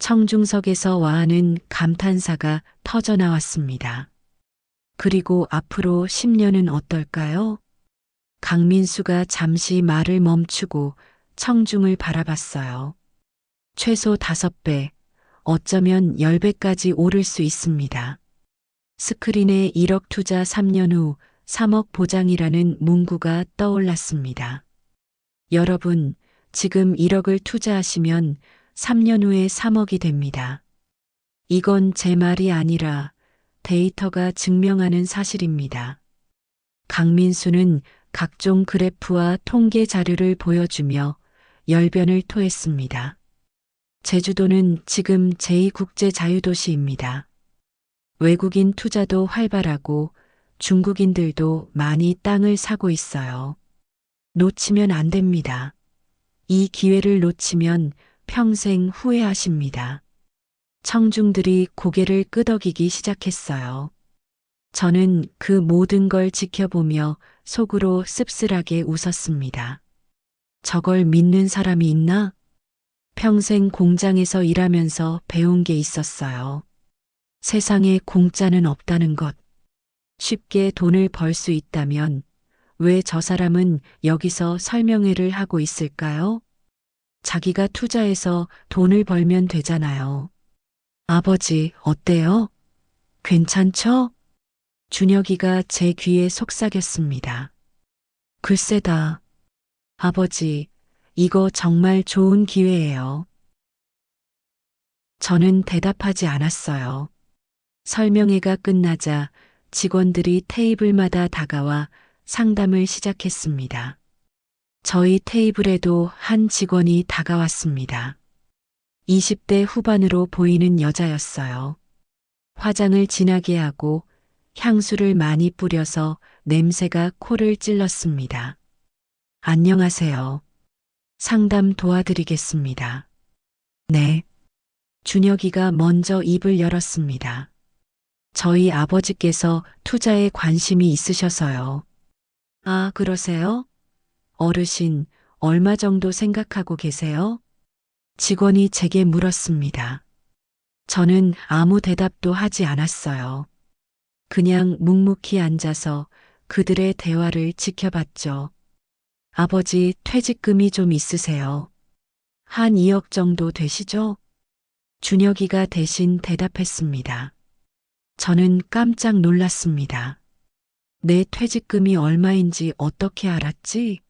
청중석에서 와하는 감탄사가 터져 나왔습니다. 그리고 앞으로 10년은 어떨까요? 강민수가 잠시 말을 멈추고 청중을 바라봤어요. 최소 5배, 어쩌면 10배까지 오를 수 있습니다. 스크린에 1억 투자 3년 후 3억 보장이라는 문구가 떠올랐습니다. 여러분, 지금 1억을 투자하시면 3년 후에 3억이 됩니다. 이건 제 말이 아니라 데이터가 증명하는 사실입니다. 강민수는 각종 그래프와 통계 자료를 보여주며 열변을 토했습니다. 제주도는 지금 제2국제자유도시입니다. 외국인 투자도 활발하고 중국인들도 많이 땅을 사고 있어요. 놓치면 안 됩니다. 이 기회를 놓치면 평생 후회하십니다. 청중들이 고개를 끄덕이기 시작했어요. 저는 그 모든 걸 지켜보며 속으로 씁쓸하게 웃었습니다. 저걸 믿는 사람이 있나? 평생 공장에서 일하면서 배운 게 있었어요. 세상에 공짜는 없다는 것. 쉽게 돈을 벌 수 있다면 왜 저 사람은 여기서 설명회를 하고 있을까요? 자기가 투자해서 돈을 벌면 되잖아요. 아버지, 어때요? 괜찮죠? 준혁이가 제 귀에 속삭였습니다. 글쎄다. 아버지, 이거 정말 좋은 기회예요. 저는 대답하지 않았어요. 설명회가 끝나자 직원들이 테이블마다 다가와 상담을 시작했습니다. 저희 테이블에도 한 직원이 다가왔습니다. 20대 후반으로 보이는 여자였어요. 화장을 진하게 하고 향수를 많이 뿌려서 냄새가 코를 찔렀습니다. 안녕하세요. 상담 도와드리겠습니다. 네. 준혁이가 먼저 입을 열었습니다. 저희 아버지께서 투자에 관심이 있으셔서요. 아, 그러세요? 어르신, 얼마 정도 생각하고 계세요? 직원이 제게 물었습니다. 저는 아무 대답도 하지 않았어요. 그냥 묵묵히 앉아서 그들의 대화를 지켜봤죠. 아버지, 퇴직금이 좀 있으세요? 한 2억 정도 되시죠? 준혁이가 대신 대답했습니다. 저는 깜짝 놀랐습니다. 내 퇴직금이 얼마인지 어떻게 알았지?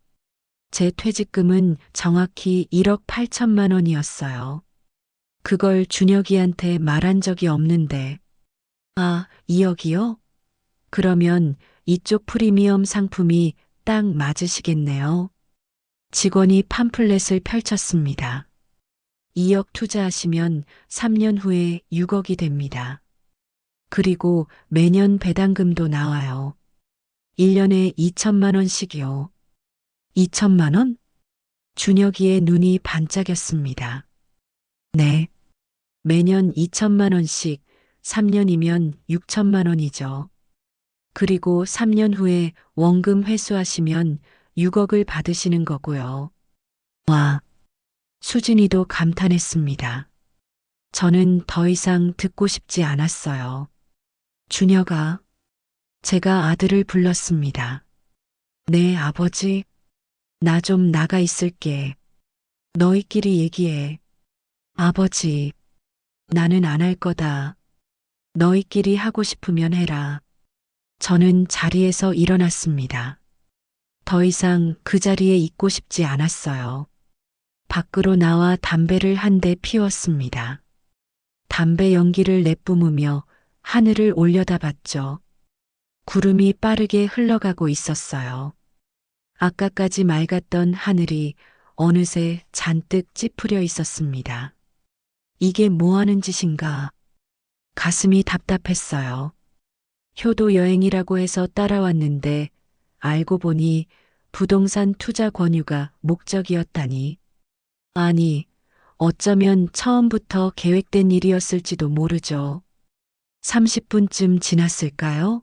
제 퇴직금은 정확히 1억 8천만 원이었어요. 그걸 준혁이한테 말한 적이 없는데. 아, 2억이요? 그러면 이쪽 프리미엄 상품이 딱 맞으시겠네요. 직원이 팜플렛을 펼쳤습니다. 2억 투자하시면 3년 후에 6억이 됩니다. 그리고 매년 배당금도 나와요. 1년에 2천만 원씩이요. 2천만 원? 준혁이의 눈이 반짝였습니다. 네. 매년 2천만 원씩 3년이면 6천만 원이죠. 그리고 3년 후에 원금 회수하시면 6억을 받으시는 거고요. 와. 수진이도 감탄했습니다. 저는 더 이상 듣고 싶지 않았어요. 준혁아. 제가 아들을 불렀습니다. 네, 아버지. 나 좀 나가 있을게. 너희끼리 얘기해. 아버지. 나는 안 할 거다. 너희끼리 하고 싶으면 해라. 저는 자리에서 일어났습니다. 더 이상 그 자리에 있고 싶지 않았어요. 밖으로 나와 담배를 한 대 피웠습니다. 담배 연기를 내뿜으며 하늘을 올려다봤죠. 구름이 빠르게 흘러가고 있었어요. 아까까지 맑았던 하늘이 어느새 잔뜩 찌푸려 있었습니다. 이게 뭐 하는 짓인가? 가슴이 답답했어요. 효도 여행이라고 해서 따라왔는데 알고 보니 부동산 투자 권유가 목적이었다니. 아니, 어쩌면 처음부터 계획된 일이었을지도 모르죠. 30분쯤 지났을까요?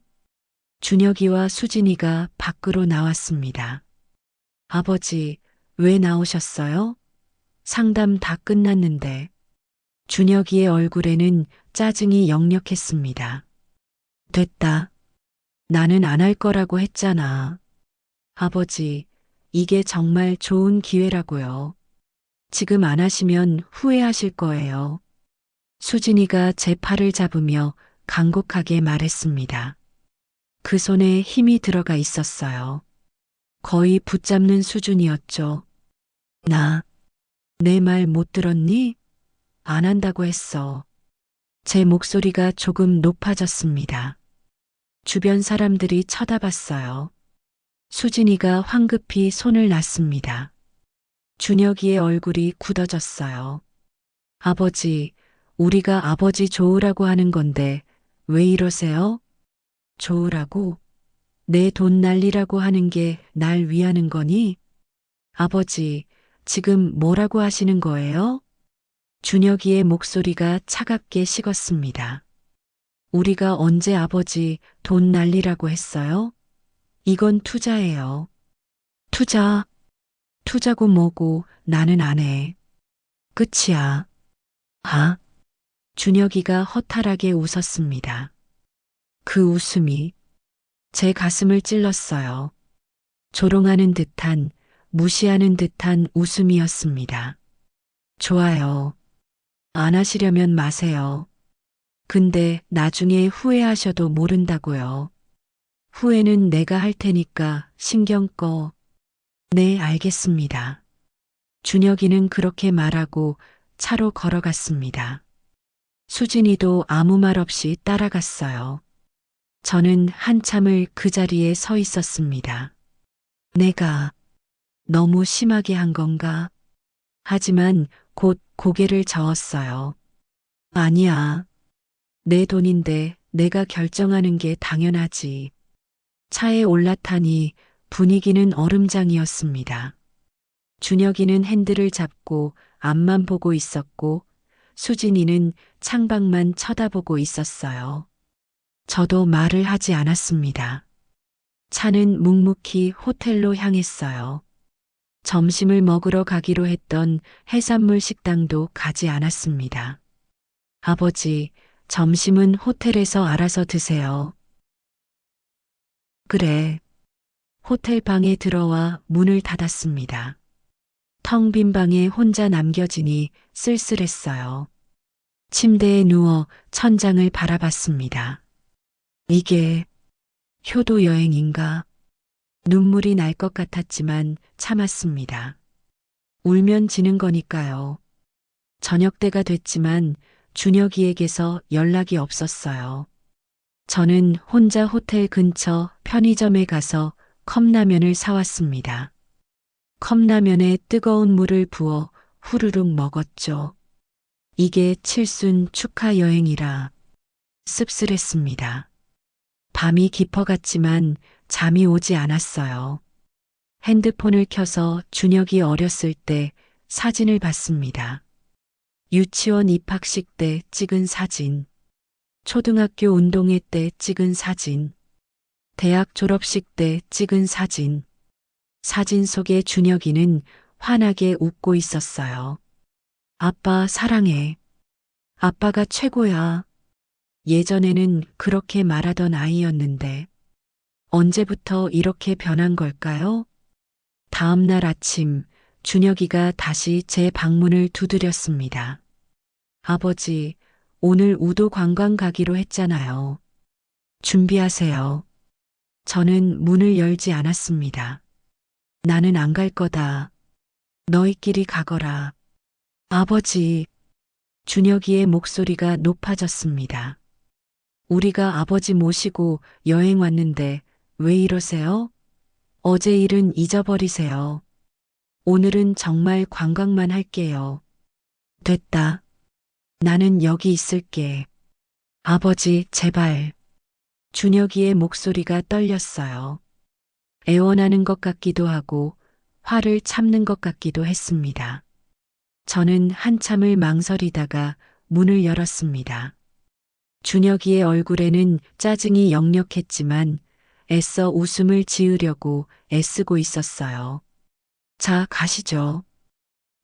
준혁이와 수진이가 밖으로 나왔습니다. 아버지, 왜 나오셨어요? 상담 다 끝났는데. 준혁이의 얼굴에는 짜증이 역력했습니다. 됐다. 나는 안 할 거라고 했잖아. 아버지, 이게 정말 좋은 기회라고요. 지금 안 하시면 후회하실 거예요. 수진이가 제 팔을 잡으며 간곡하게 말했습니다. 그 손에 힘이 들어가 있었어요. 거의 붙잡는 수준이었죠. 내 말 못 들었니? 안 한다고 했어. 제 목소리가 조금 높아졌습니다. 주변 사람들이 쳐다봤어요. 수진이가 황급히 손을 놨습니다. 준혁이의 얼굴이 굳어졌어요. 아버지, 우리가 아버지 좋으라고 하는 건데 왜 이러세요? 좋으라고? 내 돈 날리라고 하는 게 날 위하는 거니? 아버지, 지금 뭐라고 하시는 거예요? 준혁이의 목소리가 차갑게 식었습니다. 우리가 언제 아버지 돈 날리라고 했어요? 이건 투자예요. 투자? 투자고 뭐고 나는 안 해. 끝이야. 아? 준혁이가 허탈하게 웃었습니다. 그 웃음이 제 가슴을 찔렀어요. 조롱하는 듯한, 무시하는 듯한 웃음이었습니다. 좋아요. 안 하시려면 마세요. 근데 나중에 후회하셔도 모른다고요. 후회는 내가 할 테니까 신경 꺼. 네, 알겠습니다. 준혁이는 그렇게 말하고 차로 걸어갔습니다. 수진이도 아무 말 없이 따라갔어요. 저는 한참을 그 자리에 서 있었습니다. 내가 너무 심하게 한 건가? 하지만 곧 고개를 저었어요. 아니야. 내 돈인데 내가 결정하는 게 당연하지. 차에 올라타니 분위기는 얼음장이었습니다. 준혁이는 핸들을 잡고 앞만 보고 있었고 수진이는 창밖만 쳐다보고 있었어요. 저도 말을 하지 않았습니다. 차는 묵묵히 호텔로 향했어요. 점심을 먹으러 가기로 했던 해산물 식당도 가지 않았습니다. 아버지, 점심은 호텔에서 알아서 드세요. 그래. 호텔 방에 들어와 문을 닫았습니다. 텅 빈 방에 혼자 남겨지니 쓸쓸했어요. 침대에 누워 천장을 바라봤습니다. 이게 효도 여행인가? 눈물이 날 것 같았지만 참았습니다. 울면 지는 거니까요. 저녁 때가 됐지만 준혁이에게서 연락이 없었어요. 저는 혼자 호텔 근처 편의점에 가서 컵라면을 사왔습니다. 컵라면에 뜨거운 물을 부어 후루룩 먹었죠. 이게 칠순 축하 여행이라 씁쓸했습니다. 밤이 깊어갔지만 잠이 오지 않았어요. 핸드폰을 켜서 준혁이 어렸을 때 사진을 봤습니다. 유치원 입학식 때 찍은 사진, 초등학교 운동회 때 찍은 사진, 대학 졸업식 때 찍은 사진. 사진 속의 준혁이는 환하게 웃고 있었어요. 아빠 사랑해. 아빠가 최고야. 예전에는 그렇게 말하던 아이였는데 언제부터 이렇게 변한 걸까요? 다음 날 아침 준혁이가 다시 제 방문을 두드렸습니다. 아버지, 오늘 우도 관광 가기로 했잖아요. 준비하세요. 저는 문을 열지 않았습니다. 나는 안 갈 거다. 너희끼리 가거라. 아버지, 준혁이의 목소리가 높아졌습니다. 우리가 아버지 모시고 여행 왔는데 왜 이러세요? 어제 일은 잊어버리세요. 오늘은 정말 관광만 할게요. 됐다. 나는 여기 있을게. 아버지, 제발. 준혁이의 목소리가 떨렸어요. 애원하는 것 같기도 하고 화를 참는 것 같기도 했습니다. 저는 한참을 망설이다가 문을 열었습니다. 준혁이의 얼굴에는 짜증이 역력했지만 애써 웃음을 지으려고 애쓰고 있었어요. 자, 가시죠.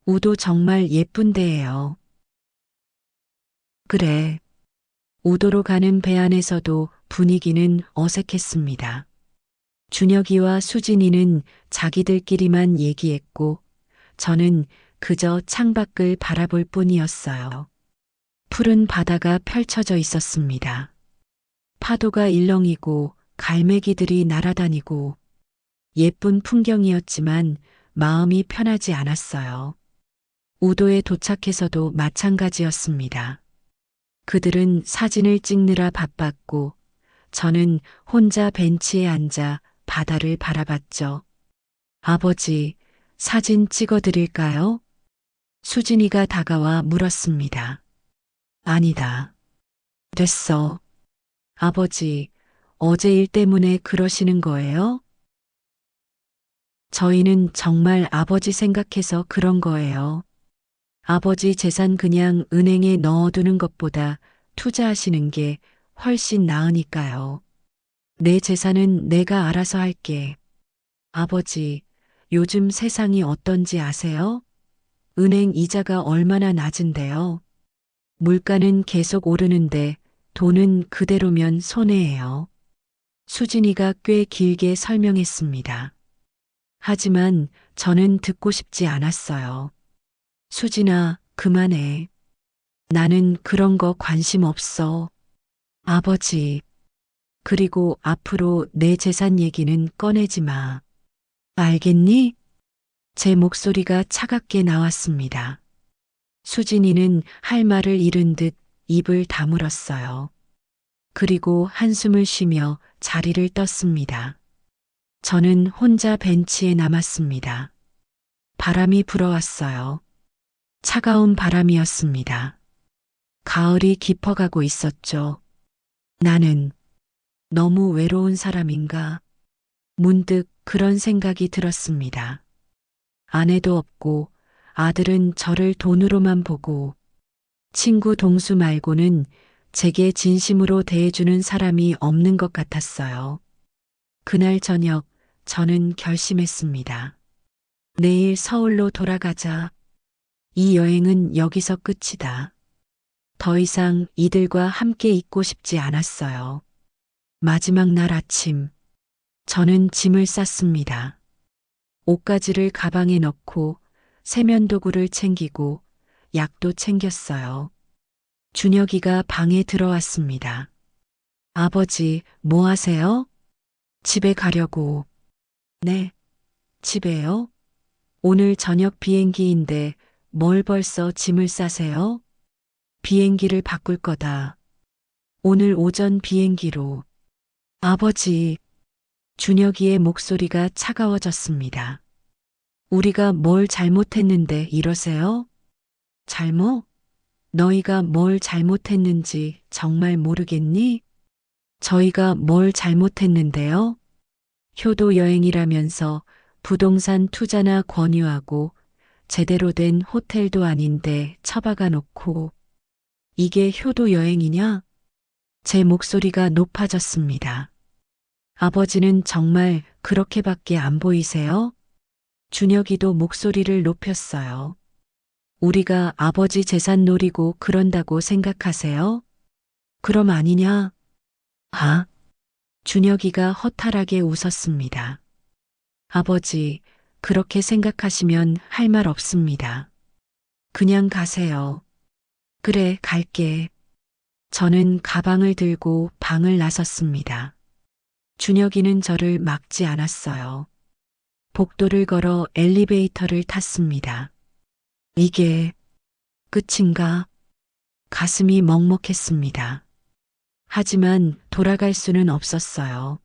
우도 정말 예쁜데예요. 그래. 우도로 가는 배 안에서도 분위기는 어색했습니다. 준혁이와 수진이는 자기들끼리만 얘기했고 저는 그저 창밖을 바라볼 뿐이었어요. 푸른 바다가 펼쳐져 있었습니다. 파도가 일렁이고 갈매기들이 날아다니고 예쁜 풍경이었지만 마음이 편하지 않았어요. 우도에 도착해서도 마찬가지였습니다. 그들은 사진을 찍느라 바빴고 저는 혼자 벤치에 앉아 바다를 바라봤죠. 아버지, 사진 찍어드릴까요? 수진이가 다가와 물었습니다. 아니다. 됐어. 아버지, 어제 일 때문에 그러시는 거예요? 저희는 정말 아버지 생각해서 그런 거예요. 아버지 재산 그냥 은행에 넣어두는 것보다 투자하시는 게 훨씬 나으니까요. 내 재산은 내가 알아서 할게. 아버지, 요즘 세상이 어떤지 아세요? 은행 이자가 얼마나 낮은데요. 물가는 계속 오르는데 돈은 그대로면 손해예요. 수진이가 꽤 길게 설명했습니다. 하지만 저는 듣고 싶지 않았어요. 수진아, 그만해. 나는 그런 거 관심 없어. 아버지. 그리고 앞으로 내 재산 얘기는 꺼내지 마. 알겠니? 제 목소리가 차갑게 나왔습니다. 수진이는 할 말을 잃은 듯 입을 다물었어요. 그리고 한숨을 쉬며 자리를 떴습니다. 저는 혼자 벤치에 남았습니다. 바람이 불어왔어요. 차가운 바람이었습니다. 가을이 깊어가고 있었죠. 나는 너무 외로운 사람인가? 문득 그런 생각이 들었습니다. 아내도 없고 아들은 저를 돈으로만 보고 친구 동수 말고는 제게 진심으로 대해주는 사람이 없는 것 같았어요. 그날 저녁 저는 결심했습니다. 내일 서울로 돌아가자. 이 여행은 여기서 끝이다. 더 이상 이들과 함께 있고 싶지 않았어요. 마지막 날 아침, 저는 짐을 쌌습니다. 옷가지를 가방에 넣고 세면도구를 챙기고 약도 챙겼어요. 준혁이가 방에 들어왔습니다. 아버지, 뭐 하세요? 집에 가려고. 네, 집에요? 오늘 저녁 비행기인데 뭘 벌써 짐을 싸세요? 비행기를 바꿀 거다. 오늘 오전 비행기로. 아버지, 준혁이의 목소리가 차가워졌습니다. 우리가 뭘 잘못했는데 이러세요? 잘못? 너희가 뭘 잘못했는지 정말 모르겠니? 저희가 뭘 잘못했는데요? 효도 여행이라면서 부동산 투자나 권유하고 제대로 된 호텔도 아닌데 처박아 놓고 이게 효도 여행이냐? 제 목소리가 높아졌습니다. 아버지는 정말 그렇게밖에 안 보이세요? 준혁이도 목소리를 높였어요. 우리가 아버지 재산 노리고 그런다고 생각하세요? 그럼 아니냐? 아? 준혁이가 허탈하게 웃었습니다. 아버지, 그렇게 생각하시면 할 말 없습니다. 그냥 가세요. 그래, 갈게. 저는 가방을 들고 방을 나섰습니다. 준혁이는 저를 막지 않았어요. 복도를 걸어 엘리베이터를 탔습니다. 이게 끝인가? 가슴이 먹먹했습니다. 하지만 돌아갈 수는 없었어요.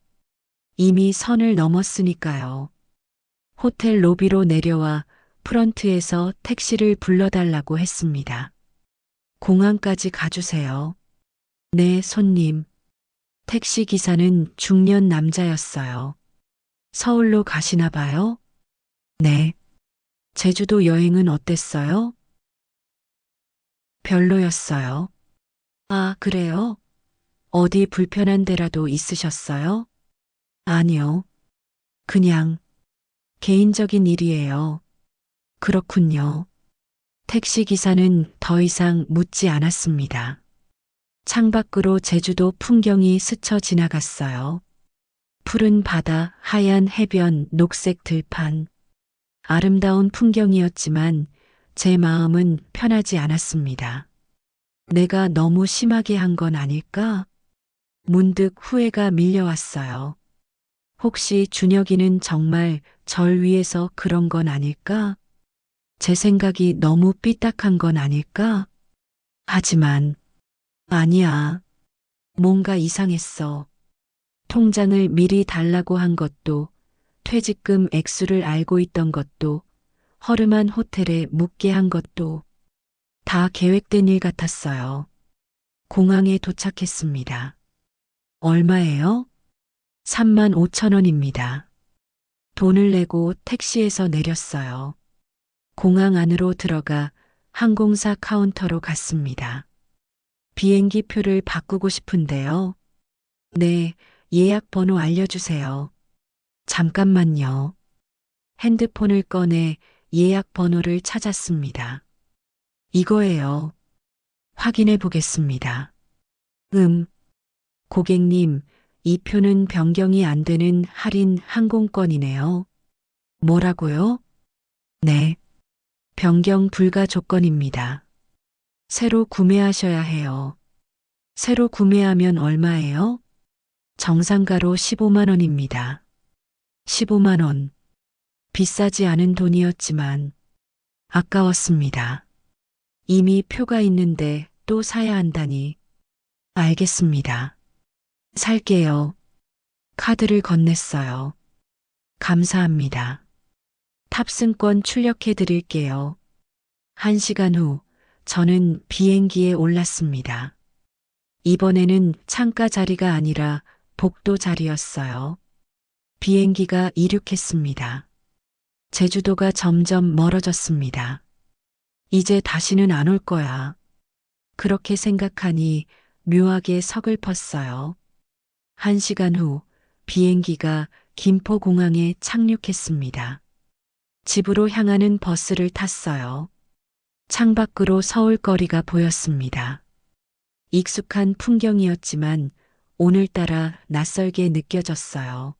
이미 선을 넘었으니까요. 호텔 로비로 내려와 프런트에서 택시를 불러달라고 했습니다. 공항까지 가주세요. 네, 손님. 택시 기사는 중년 남자였어요. 서울로 가시나 봐요? 네. 제주도 여행은 어땠어요? 별로였어요. 아, 그래요? 어디 불편한 데라도 있으셨어요? 아니요. 그냥 개인적인 일이에요. 그렇군요. 택시 기사는 더 이상 묻지 않았습니다. 창밖으로 제주도 풍경이 스쳐 지나갔어요. 푸른 바다, 하얀 해변, 녹색 들판. 아름다운 풍경이었지만 제 마음은 편하지 않았습니다. 내가 너무 심하게 한 건 아닐까? 문득 후회가 밀려왔어요. 혹시 준혁이는 정말 절 위해서 그런 건 아닐까? 제 생각이 너무 삐딱한 건 아닐까? 하지만 아니야. 뭔가 이상했어. 통장을 미리 달라고 한 것도, 퇴직금 액수를 알고 있던 것도, 허름한 호텔에 묵게 한 것도 다 계획된 일 같았어요. 공항에 도착했습니다. 얼마예요? 3만 5천 원입니다. 돈을 내고 택시에서 내렸어요. 공항 안으로 들어가 항공사 카운터로 갔습니다. 비행기 표를 바꾸고 싶은데요. 네, 예약 번호 알려주세요. 잠깐만요. 핸드폰을 꺼내 예약 번호를 찾았습니다. 이거예요. 확인해 보겠습니다. 고객님, 이 표는 변경이 안 되는 할인 항공권이네요. 뭐라고요? 네, 변경 불가 조건입니다. 새로 구매하셔야 해요. 새로 구매하면 얼마예요? 정상가로 15만 원입니다. 15만 원. 비싸지 않은 돈이었지만 아까웠습니다. 이미 표가 있는데 또 사야 한다니. 알겠습니다. 살게요. 카드를 건넸어요. 감사합니다. 탑승권 출력해 드릴게요. 1시간 후 저는 비행기에 올랐습니다. 이번에는 창가 자리가 아니라 복도 자리였어요. 비행기가 이륙했습니다. 제주도가 점점 멀어졌습니다. 이제 다시는 안 올 거야. 그렇게 생각하니 묘하게 서글펐어요. 1시간 후 비행기가 김포공항에 착륙했습니다. 집으로 향하는 버스를 탔어요. 창밖으로 서울거리가 보였습니다. 익숙한 풍경이었지만 오늘따라 낯설게 느껴졌어요.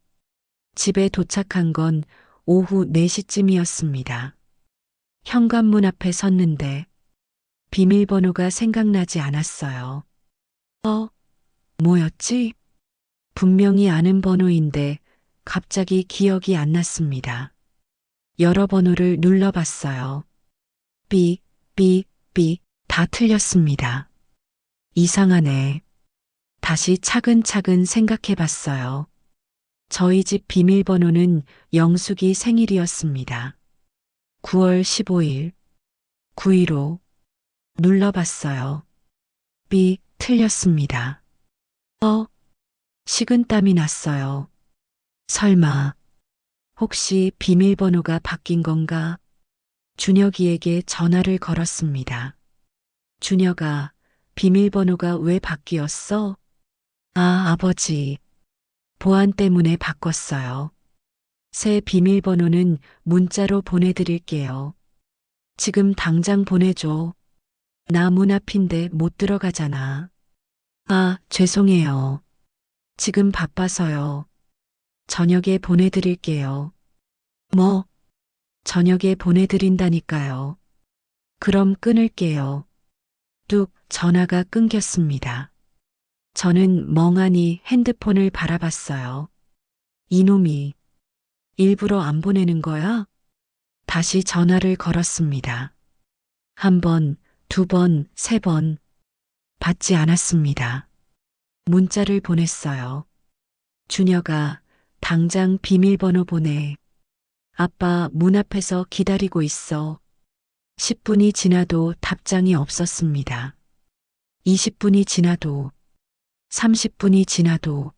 집에 도착한 건 오후 4시쯤이었습니다. 현관문 앞에 섰는데 비밀번호가 생각나지 않았어요. 뭐였지? 분명히 아는 번호인데 갑자기 기억이 안 났습니다. 여러 번호를 눌러봤어요. 삐, 삐, 삐, 다 틀렸습니다. 이상하네. 다시 차근차근 생각해 봤어요. 저희 집 비밀번호는 영숙이 생일이었습니다. 9월 15일, 915. 눌러봤어요. 삐, 틀렸습니다. 식은땀이 났어요. 설마, 혹시 비밀번호가 바뀐 건가? 준혁이에게 전화를 걸었습니다. 준혁아, 비밀번호가 왜 바뀌었어? 아, 아버지. 보안 때문에 바꿨어요. 새 비밀번호는 문자로 보내드릴게요. 지금 당장 보내줘. 나 문 앞인데 못 들어가잖아. 아, 죄송해요. 지금 바빠서요. 저녁에 보내드릴게요. 뭐? 저녁에 보내드린다니까요. 그럼 끊을게요. 뚝 전화가 끊겼습니다. 저는 멍하니 핸드폰을 바라봤어요. 이놈이 일부러 안 보내는 거야? 다시 전화를 걸었습니다. 한 번, 두 번, 세 번. 받지 않았습니다. 문자를 보냈어요. 준혁아, 당장 비밀번호 보내. 아빠 문 앞에서 기다리고 있어. 10분이 지나도 답장이 없었습니다. 20분이 지나도 30분이 지나도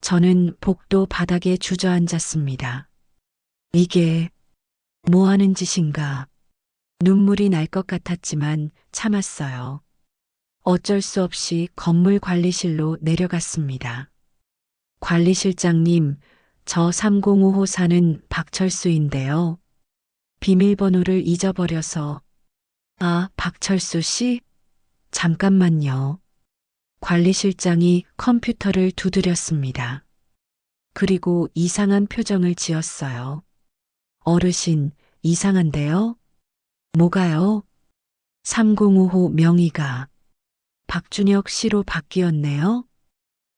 저는 복도 바닥에 주저앉았습니다. 이게 뭐 하는 짓인가? 눈물이 날 것 같았지만 참았어요. 어쩔 수 없이 건물 관리실로 내려갔습니다. 관리실장님, 저 305호 사는 박철수인데요. 비밀번호를 잊어버려서. 아, 박철수 씨? 잠깐만요. 관리실장이 컴퓨터를 두드렸습니다. 그리고 이상한 표정을 지었어요. 어르신, 이상한데요? 뭐가요? 305호 명의가 박준혁 씨로 바뀌었네요?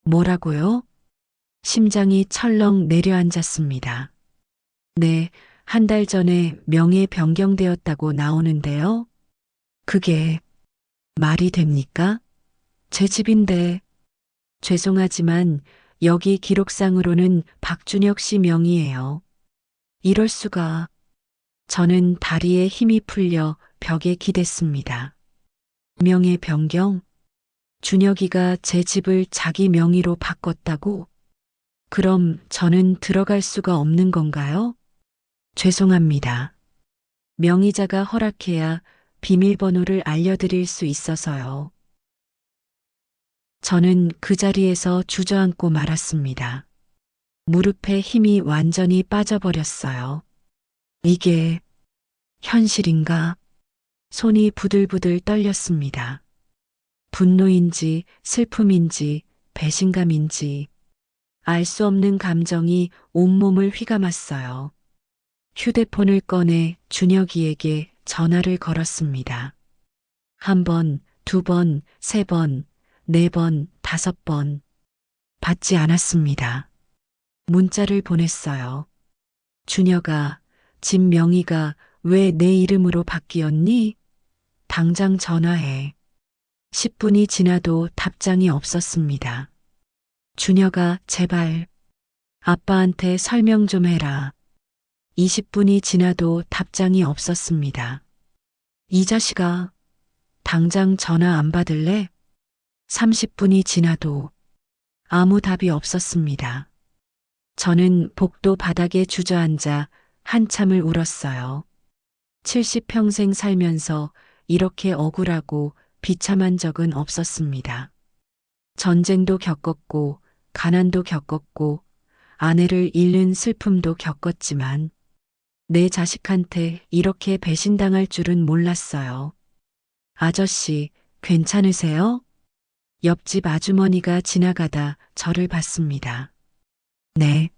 뭐라고요? 심장이 철렁 내려앉았습니다. 네, 한 달 전에 명예 변경되었다고 나오는데요. 그게 말이 됩니까? 제 집인데. 죄송하지만 여기 기록상으로는 박준혁 씨 명의예요. 이럴 수가. 저는 다리에 힘이 풀려 벽에 기댔습니다. 명예 변경? 준혁이가 제 집을 자기 명의로 바꿨다고? 그럼 저는 들어갈 수가 없는 건가요? 죄송합니다. 명의자가 허락해야 비밀번호를 알려드릴 수 있어서요. 저는 그 자리에서 주저앉고 말았습니다. 무릎에 힘이 완전히 빠져버렸어요. 이게 현실인가? 손이 부들부들 떨렸습니다. 분노인지 슬픔인지 배신감인지 알 수 없는 감정이 온몸을 휘감았어요. 휴대폰을 꺼내 준혁이에게 전화를 걸었습니다. 한 번, 두 번, 세 번, 네 번, 다섯 번. 받지 않았습니다. 문자를 보냈어요. 준혁아, 집 명의가 왜 내 이름으로 바뀌었니? 당장 전화해. 10분이 지나도 답장이 없었습니다. 준혁아, 제발. 아빠한테 설명 좀 해라. 20분이 지나도 답장이 없었습니다. 이 자식아, 당장 전화 안 받을래? 30분이 지나도 아무 답이 없었습니다. 저는 복도 바닥에 주저앉아 한참을 울었어요. 70평생 살면서 이렇게 억울하고 비참한 적은 없었습니다. 전쟁도 겪었고, 가난도 겪었고, 아내를 잃는 슬픔도 겪었지만, 내 자식한테 이렇게 배신당할 줄은 몰랐어요. 아저씨, 괜찮으세요? 옆집 아주머니가 지나가다 저를 봤습니다. 네,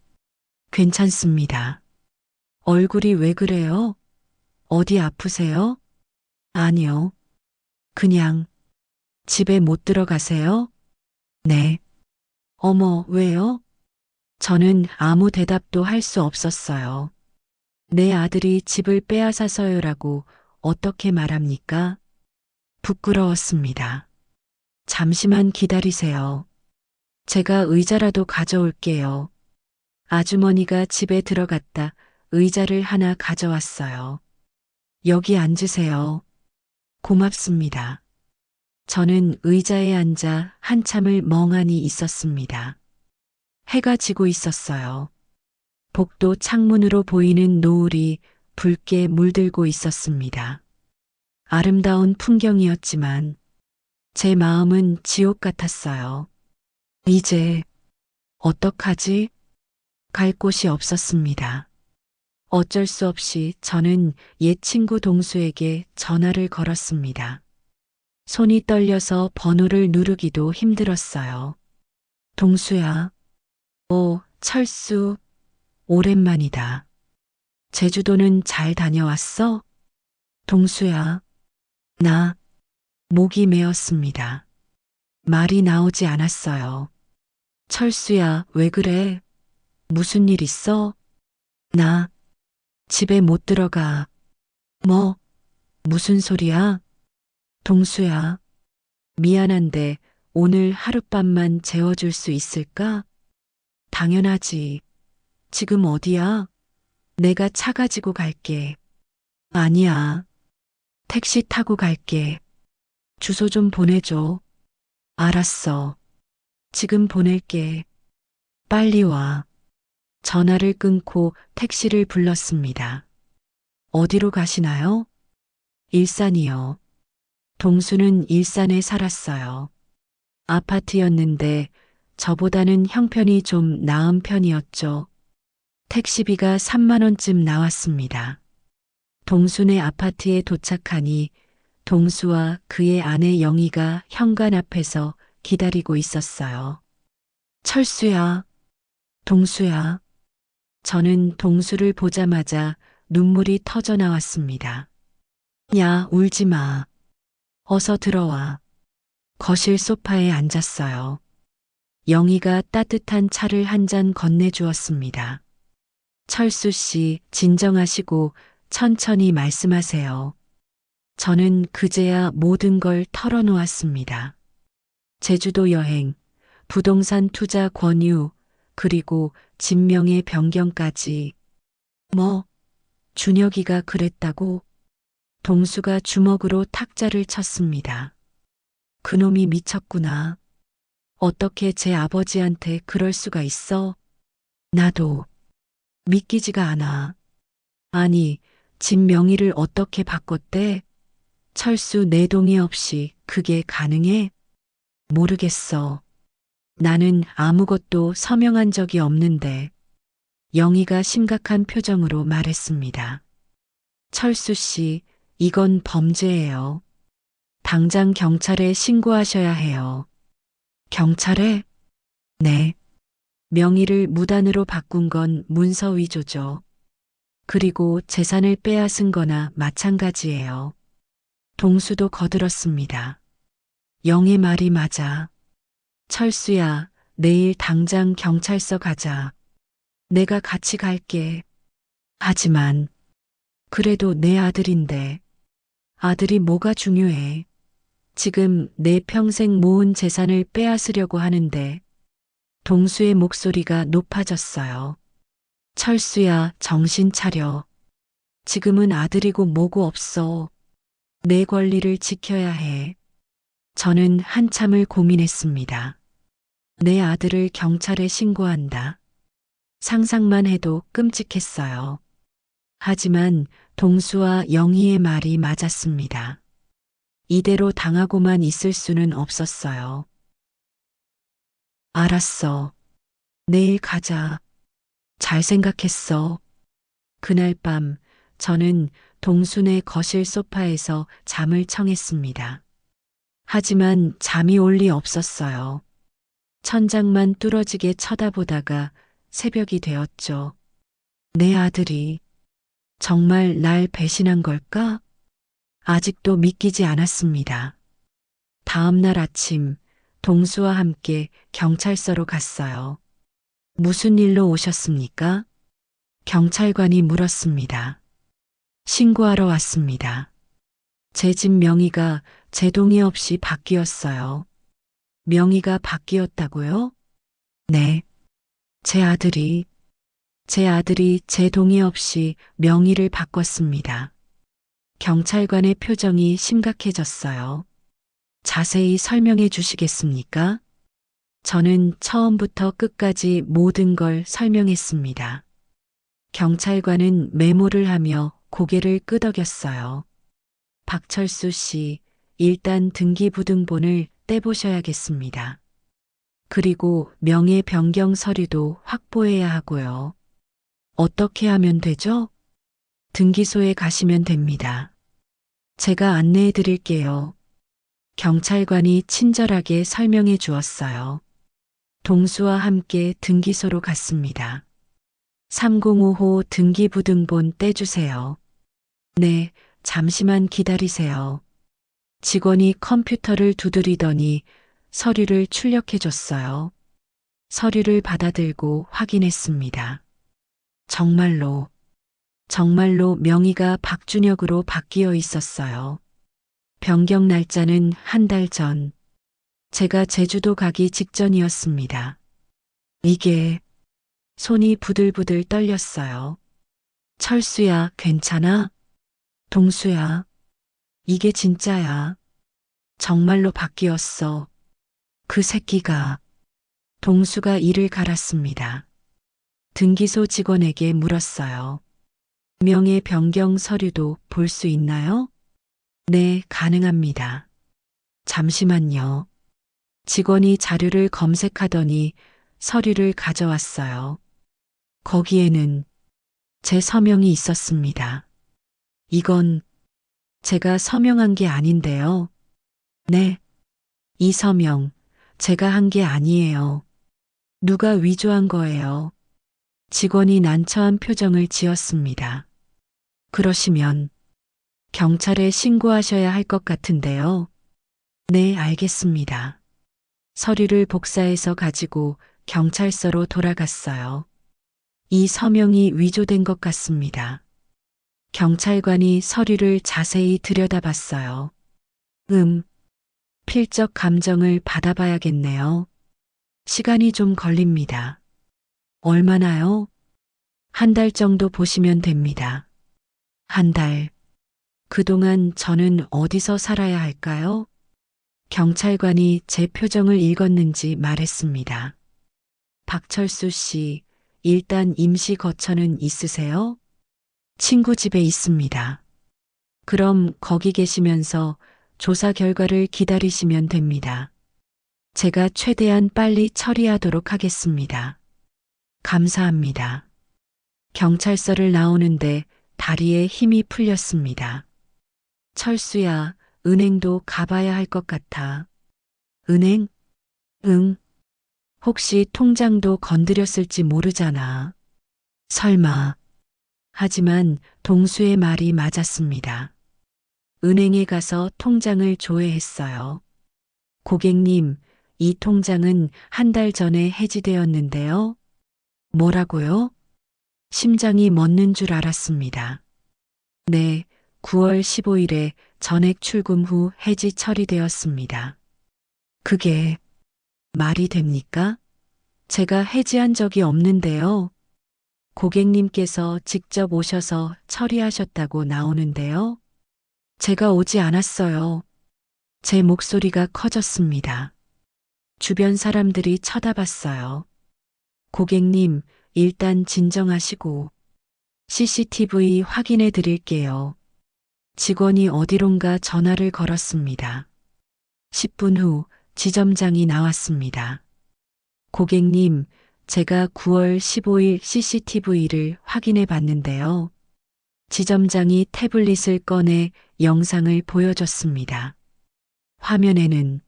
괜찮습니다. 얼굴이 왜 그래요? 어디 아프세요? 아니요. 그냥 집에 못 들어가세요? 네. 어머, 왜요? 저는 아무 대답도 할 수 없었어요. 내 아들이 집을 빼앗아서요라고 어떻게 말합니까? 부끄러웠습니다. 잠시만 기다리세요. 제가 의자라도 가져올게요. 아주머니가 집에 들어갔다 의자를 하나 가져왔어요. 여기 앉으세요. 고맙습니다. 저는 의자에 앉아 한참을 멍하니 있었습니다. 해가 지고 있었어요. 복도 창문으로 보이는 노을이 붉게 물들고 있었습니다. 아름다운 풍경이었지만 제 마음은 지옥 같았어요. 이제 어떡하지? 갈 곳이 없었습니다. 어쩔 수 없이 저는 옛 친구 동수에게 전화를 걸었습니다. 손이 떨려서 번호를 누르기도 힘들었어요. 동수야. 오, 철수. 오랜만이다. 제주도는 잘 다녀왔어? 동수야. 나 목이 메었습니다. 말이 나오지 않았어요. 철수야, 왜 그래? 무슨 일 있어? 나 집에 못 들어가. 뭐? 무슨 소리야? 동수야. 미안한데 오늘 하룻밤만 재워줄 수 있을까? 당연하지. 지금 어디야? 내가 차 가지고 갈게. 아니야. 택시 타고 갈게. 주소 좀 보내줘. 알았어. 지금 보낼게. 빨리 와. 전화를 끊고 택시를 불렀습니다. 어디로 가시나요? 일산이요. 동수는 일산에 살았어요. 아파트였는데 저보다는 형편이 좀 나은 편이었죠. 택시비가 3만 원쯤 나왔습니다. 동수네 아파트에 도착하니 동수와 그의 아내 영희가 현관 앞에서 기다리고 있었어요. 철수야, 동수야. 저는 동수를 보자마자 눈물이 터져 나왔습니다. 야, 울지 마. 어서 들어와. 거실 소파에 앉았어요. 영희가 따뜻한 차를 한 잔 건네주었습니다. 철수 씨, 진정하시고 천천히 말씀하세요. 저는 그제야 모든 걸 털어놓았습니다. 제주도 여행, 부동산 투자 권유, 그리고 진명의 변경까지. 뭐, 준혁이가 그랬다고? 동수가 주먹으로 탁자를 쳤습니다. 그놈이 미쳤구나. 어떻게 제 아버지한테 그럴 수가 있어? 나도 믿기지가 않아. 아니, 집 명의를 어떻게 바꿨대? 철수 내 동의 없이 그게 가능해? 모르겠어. 나는 아무것도 서명한 적이 없는데. 영희가 심각한 표정으로 말했습니다. 철수 씨, 이건 범죄예요. 당장 경찰에 신고하셔야 해요. 경찰에? 네. 명의를 무단으로 바꾼 건 문서 위조죠. 그리고 재산을 빼앗은 거나 마찬가지예요. 동수도 거들었습니다. 영의 말이 맞아. 철수야, 내일 당장 경찰서 가자. 내가 같이 갈게. 하지만, 그래도 내 아들인데. 아들이 뭐가 중요해. 지금 내 평생 모은 재산을 빼앗으려고 하는데. 동수의 목소리가 높아졌어요. 철수야, 정신 차려. 지금은 아들이고 뭐고 없어. 내 권리를 지켜야 해. 저는 한참을 고민했습니다. 내 아들을 경찰에 신고한다. 상상만 해도 끔찍했어요. 하지만 동수와 영희의 말이 맞았습니다. 이대로 당하고만 있을 수는 없었어요. 알았어. 내일 가자. 잘 생각했어. 그날 밤 저는 동순의 거실 소파에서 잠을 청했습니다. 하지만 잠이 올 리 없었어요. 천장만 뚫어지게 쳐다보다가 새벽이 되었죠. 내 아들이 정말 날 배신한 걸까? 아직도 믿기지 않았습니다. 다음 날 아침 동수와 함께 경찰서로 갔어요. 무슨 일로 오셨습니까? 경찰관이 물었습니다. 신고하러 왔습니다. 제 집 명의가 제 동의 없이 바뀌었어요. 명의가 바뀌었다고요? 네. 제 아들이 제 동의 없이 명의를 바꿨습니다. 경찰관의 표정이 심각해졌어요. 자세히 설명해 주시겠습니까? 저는 처음부터 끝까지 모든 걸 설명했습니다. 경찰관은 메모를 하며 고개를 끄덕였어요. 박철수 씨, 일단 등기부등본을 떼보셔야겠습니다. 그리고 명예 변경 서류도 확보해야 하고요. 어떻게 하면 되죠? 등기소에 가시면 됩니다. 제가 안내해 드릴게요. 경찰관이 친절하게 설명해 주었어요. 동수와 함께 등기소로 갔습니다. 305호 등기부등본 떼주세요. 네, 잠시만 기다리세요. 직원이 컴퓨터를 두드리더니 서류를 출력해 줬어요. 서류를 받아들고 확인했습니다. 정말로 명의가 박준혁으로 바뀌어 있었어요. 변경 날짜는 한 달 전. 제가 제주도 가기 직전이었습니다. 이게 손이 부들부들 떨렸어요. 철수야, 괜찮아? 동수야, 이게 진짜야. 정말로 바뀌었어. 그 새끼가 동수가 이를 갈았습니다. 등기소 직원에게 물었어요. 명예 변경 서류도 볼 수 있나요? 네, 가능합니다. 잠시만요. 직원이 자료를 검색하더니 서류를 가져왔어요. 거기에는 제 서명이 있었습니다. 이건 제가 서명한 게 아닌데요. 네, 이 서명 제가 한 게 아니에요. 누가 위조한 거예요. 직원이 난처한 표정을 지었습니다. 그러시면 경찰에 신고하셔야 할 것 같은데요. 네, 알겠습니다. 서류를 복사해서 가지고 경찰서로 돌아갔어요. 이 서명이 위조된 것 같습니다. 경찰관이 서류를 자세히 들여다봤어요. 필적 감정을 받아봐야겠네요. 시간이 좀 걸립니다. 얼마나요? 한 달 정도 보시면 됩니다. 한 달. 그동안 저는 어디서 살아야 할까요? 경찰관이 제 표정을 읽었는지 말했습니다. 박철수 씨, 일단 임시 거처는 있으세요? 친구 집에 있습니다. 그럼 거기 계시면서 조사 결과를 기다리시면 됩니다. 제가 최대한 빨리 처리하도록 하겠습니다. 감사합니다. 경찰서를 나오는데 다리에 힘이 풀렸습니다. 철수야, 은행도 가봐야 할 것 같아. 은행? 응. 혹시 통장도 건드렸을지 모르잖아. 설마. 하지만 동수의 말이 맞았습니다. 은행에 가서 통장을 조회했어요. 고객님, 이 통장은 한 달 전에 해지되었는데요. 뭐라고요? 심장이 멎는 줄 알았습니다. 네, 9월 15일에 전액 출금 후 해지 처리되었습니다. 그게 말이 됩니까? 제가 해지한 적이 없는데요. 고객님께서 직접 오셔서 처리하셨다고 나오는데요. 제가 오지 않았어요. 제 목소리가 커졌습니다. 주변 사람들이 쳐다봤어요. 고객님, 일단 진정하시고 CCTV 확인해 드릴게요. 직원이 어디론가 전화를 걸었습니다. 10분 후 지점장이 나왔습니다. 고객님, 제가 9월 15일 CCTV를 확인해 봤는데요. 지점장이 태블릿을 꺼내 영상을 보여줬습니다. 화면에는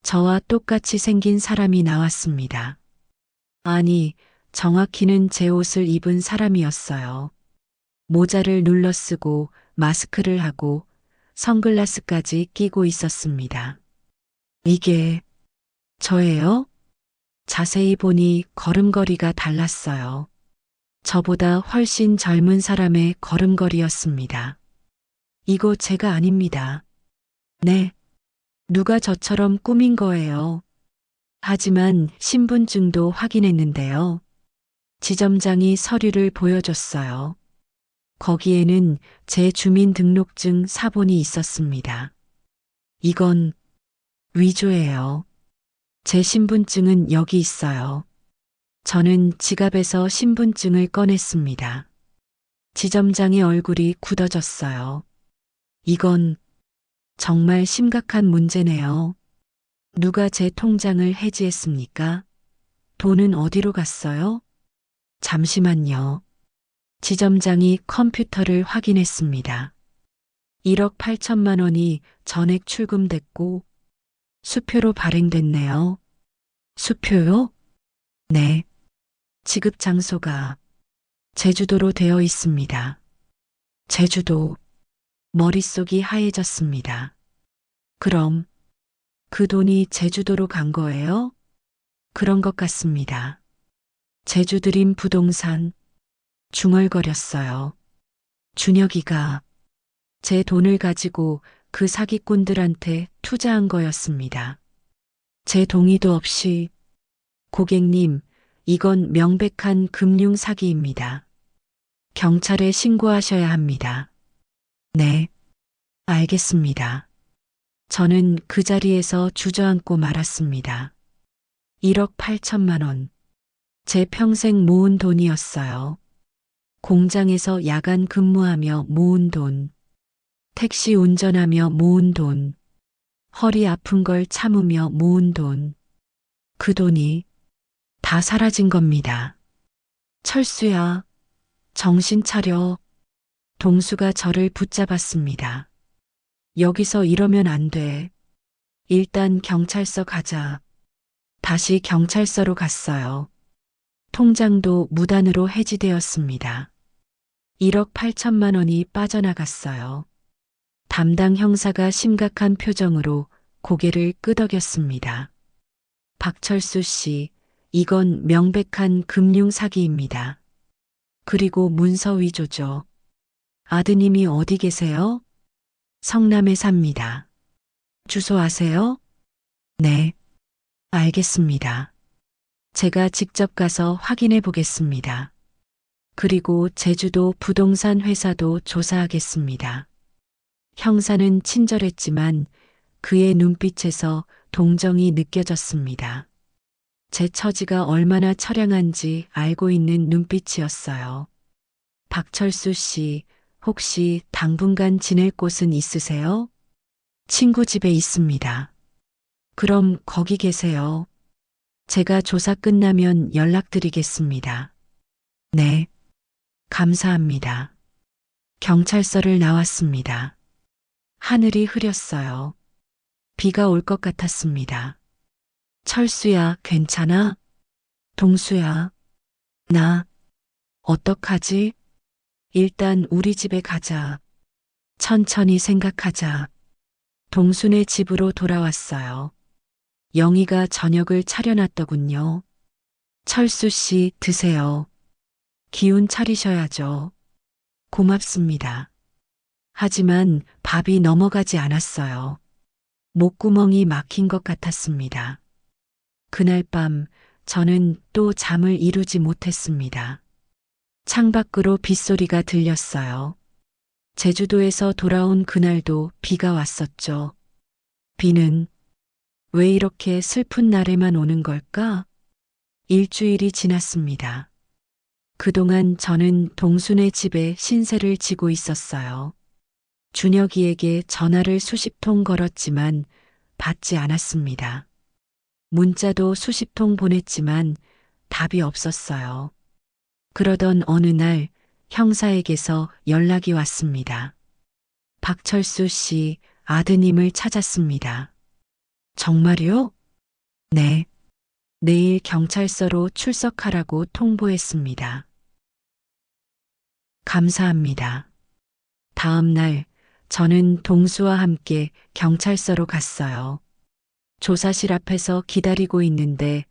저와 똑같이 생긴 사람이 나왔습니다. 아니, 정확히는 제 옷을 입은 사람이었어요. 모자를 눌러 쓰고 마스크를 하고 선글라스까지 끼고 있었습니다. 이게 저예요? 자세히 보니 걸음걸이가 달랐어요. 저보다 훨씬 젊은 사람의 걸음걸이였습니다. 이거 제가 아닙니다. 네. 누가 저처럼 꾸민 거예요. 하지만 신분증도 확인했는데요. 지점장이 서류를 보여줬어요. 거기에는 제 주민등록증 사본이 있었습니다. 이건 위조예요. 제 신분증은 여기 있어요. 저는 지갑에서 신분증을 꺼냈습니다. 지점장의 얼굴이 굳어졌어요. 이건 정말 심각한 문제네요. 누가 제 통장을 해지했습니까? 돈은 어디로 갔어요? 잠시만요. 지점장이 컴퓨터를 확인했습니다. 1억 8천만 원이 전액 출금됐고 수표로 발행됐네요. 수표요? 네. 지급 장소가 제주도로 되어 있습니다. 제주도. 머릿속이 하얘졌습니다. 그럼 그 돈이 제주도로 간 거예요? 그런 것 같습니다. 제주드림 부동산. 중얼거렸어요. 준혁이가 제 돈을 가지고 그 사기꾼들한테 투자한 거였습니다. 제 동의도 없이. 고객님, 이건 명백한 금융 사기입니다. 경찰에 신고하셔야 합니다. 네, 알겠습니다. 저는 그 자리에서 주저앉고 말았습니다. 1억 8천만 원. 제 평생 모은 돈이었어요. 공장에서 야간 근무하며 모은 돈. 택시 운전하며 모은 돈. 허리 아픈 걸 참으며 모은 돈. 그 돈이 다 사라진 겁니다. 철수야, 정신 차려. 동수가 저를 붙잡았습니다. 여기서 이러면 안 돼. 일단 경찰서 가자. 다시 경찰서로 갔어요. 통장도 무단으로 해지되었습니다. 1억 8천만 원이 빠져나갔어요. 담당 형사가 심각한 표정으로 고개를 끄덕였습니다. 박철수 씨, 이건 명백한 금융 사기입니다. 그리고 문서 위조죠. 아드님이 어디 계세요? 성남에 삽니다. 주소 아세요? 네, 알겠습니다. 제가 직접 가서 확인해 보겠습니다. 그리고 제주도 부동산 회사도 조사하겠습니다. 형사는 친절했지만 그의 눈빛에서 동정이 느껴졌습니다. 제 처지가 얼마나 처량한지 알고 있는 눈빛이었어요. 박철수 씨, 혹시 당분간 지낼 곳은 있으세요? 친구 집에 있습니다. 그럼 거기 계세요. 제가 조사 끝나면 연락드리겠습니다. 네, 감사합니다. 경찰서를 나왔습니다. 하늘이 흐렸어요. 비가 올 것 같았습니다. 철수야, 괜찮아? 동수야, 나, 어떡하지? 일단 우리 집에 가자. 천천히 생각하자. 동순의 집으로 돌아왔어요. 영희가 저녁을 차려놨더군요. 철수 씨, 드세요. 기운 차리셔야죠. 고맙습니다. 하지만 밥이 넘어가지 않았어요. 목구멍이 막힌 것 같았습니다. 그날 밤 저는 또 잠을 이루지 못했습니다. 창밖으로 빗소리가 들렸어요. 제주도에서 돌아온 그날도 비가 왔었죠. 비는 왜 이렇게 슬픈 날에만 오는 걸까? 일주일이 지났습니다. 그동안 저는 동순의 집에 신세를 지고 있었어요. 준혁이에게 전화를 수십 통 걸었지만 받지 않았습니다. 문자도 수십 통 보냈지만 답이 없었어요. 그러던 어느 날 형사에게서 연락이 왔습니다. 박철수 씨, 아드님을 찾았습니다. 정말요? 네. 내일 경찰서로 출석하라고 통보했습니다. 감사합니다. 다음 날 저는 동수와 함께 경찰서로 갔어요. 조사실 앞에서 기다리고 있는데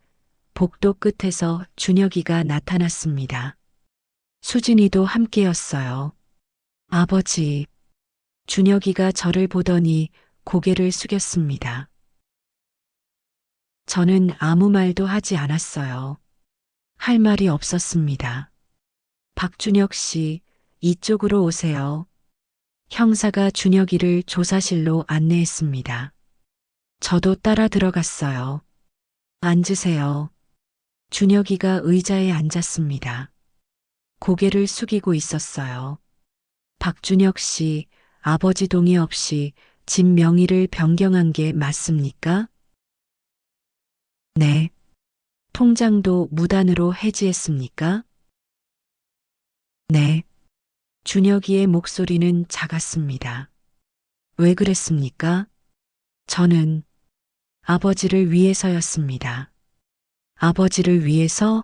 복도 끝에서 준혁이가 나타났습니다. 수진이도 함께였어요. 아버지, 준혁이가 저를 보더니 고개를 숙였습니다. 저는 아무 말도 하지 않았어요. 할 말이 없었습니다. 박준혁 씨, 이쪽으로 오세요. 형사가 준혁이를 조사실로 안내했습니다. 저도 따라 들어갔어요. 앉으세요. 준혁이가 의자에 앉았습니다. 고개를 숙이고 있었어요. 박준혁 씨, 아버지 동의 없이 집 명의를 변경한 게 맞습니까? 네. 통장도 무단으로 해지했습니까? 네. 준혁이의 목소리는 작았습니다. 왜 그랬습니까? 저는 아버지를 위해서였습니다. 아버지를 위해서?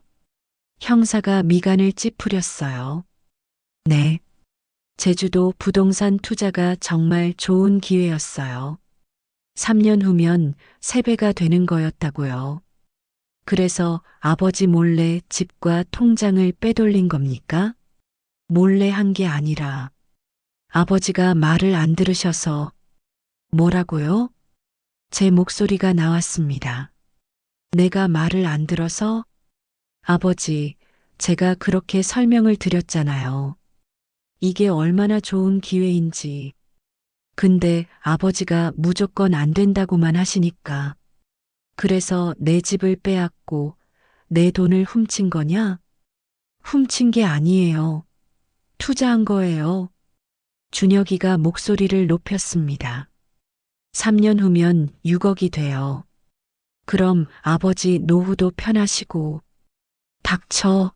형사가 미간을 찌푸렸어요. 네. 제주도 부동산 투자가 정말 좋은 기회였어요. 3년 후면 3배가 되는 거였다고요. 그래서 아버지 몰래 집과 통장을 빼돌린 겁니까? 몰래 한 게 아니라 아버지가 말을 안 들으셔서. 뭐라고요? 제 목소리가 나왔습니다. 내가 말을 안 들어서? 아버지, 제가 그렇게 설명을 드렸잖아요. 이게 얼마나 좋은 기회인지. 근데 아버지가 무조건 안 된다고만 하시니까. 그래서 내 집을 빼앗고 내 돈을 훔친 거냐? 훔친 게 아니에요. 투자한 거예요. 준혁이가 목소리를 높였습니다. 3년 후면 6억이 돼요. 그럼 아버지 노후도 편하시고. 닥쳐.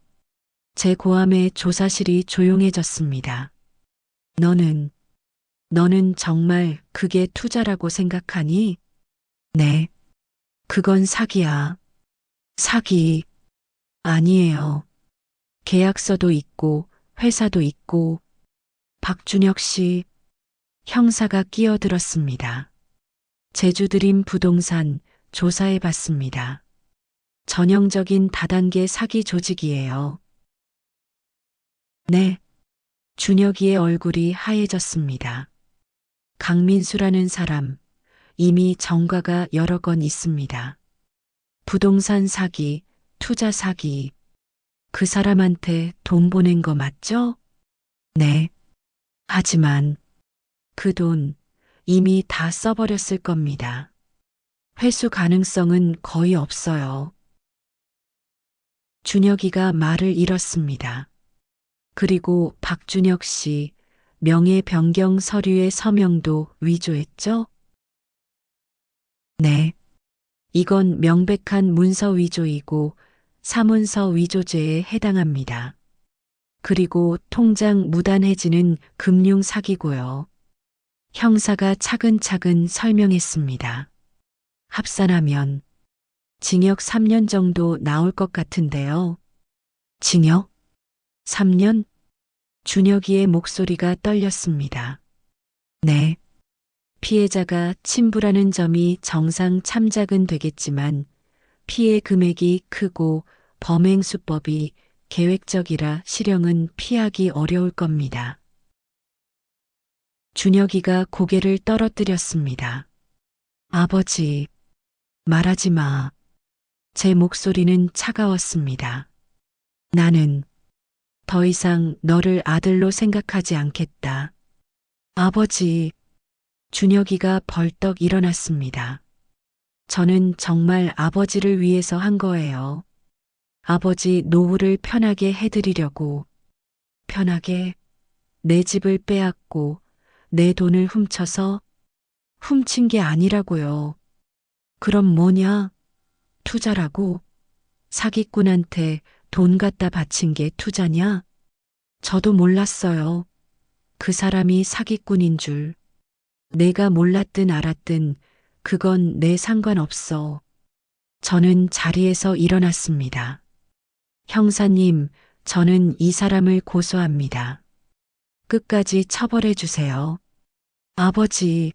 제 고함에 조사실이 조용해졌습니다. 너는 정말 그게 투자라고 생각하니? 네. 그건 사기야. 사기. 아니에요. 계약서도 있고, 회사도 있고. 박준혁 씨, 형사가 끼어들었습니다. 제주드림 부동산 조사해 봤습니다. 전형적인 다단계 사기 조직이에요. 네. 준혁이의 얼굴이 하얘졌습니다. 강민수라는 사람, 이미 전과가 여러 건 있습니다. 부동산 사기, 투자 사기. 그 사람한테 돈 보낸 거 맞죠? 네. 하지만 그 돈 이미 다 써버렸을 겁니다. 회수 가능성은 거의 없어요. 준혁이가 말을 잃었습니다. 그리고 박준혁 씨 명예 변경 서류의 서명도 위조했죠? 네. 이건 명백한 문서 위조이고 사문서 위조죄에 해당합니다. 그리고 통장 무단 해지는 금융 사기고요. 형사가 차근차근 설명했습니다. 합산하면 징역 3년 정도 나올 것 같은데요. 징역? 3년? 준혁이의 목소리가 떨렸습니다. 네. 피해자가 친부라는 점이 정상 참작은 되겠지만 피해 금액이 크고 범행 수법이 계획적이라 실형은 피하기 어려울 겁니다. 준혁이가 고개를 떨어뜨렸습니다. 아버지, 말하지 마. 제 목소리는 차가웠습니다. 나는 더 이상 너를 아들로 생각하지 않겠다. 아버지, 준혁이가 벌떡 일어났습니다. 저는 정말 아버지를 위해서 한 거예요. 아버지 노후를 편하게 해드리려고. 편하게 내 집을 빼앗고 내 돈을 훔쳐서. 훔친 게 아니라고요. 그럼 뭐냐? 투자라고? 사기꾼한테 돈 갖다 바친 게 투자냐? 저도 몰랐어요. 그 사람이 사기꾼인 줄. 내가 몰랐든 알았든 그건 내 상관없어. 저는 자리에서 일어났습니다. 형사님, 저는 이 사람을 고소합니다. 끝까지 처벌해 주세요. 아버지,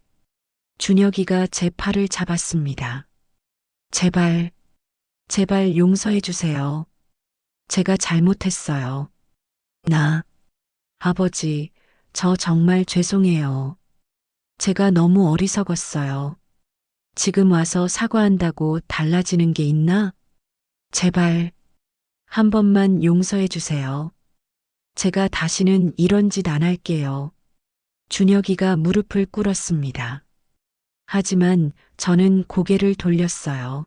준혁이가 제 팔을 잡았습니다. 제발, 제발 용서해 주세요. 제가 잘못했어요. 아버지, 저 정말 죄송해요. 제가 너무 어리석었어요. 지금 와서 사과한다고 달라지는 게 있나? 제발, 한 번만 용서해 주세요. 제가 다시는 이런 짓 안 할게요. 준혁이가 무릎을 꿇었습니다. 하지만 저는 고개를 돌렸어요.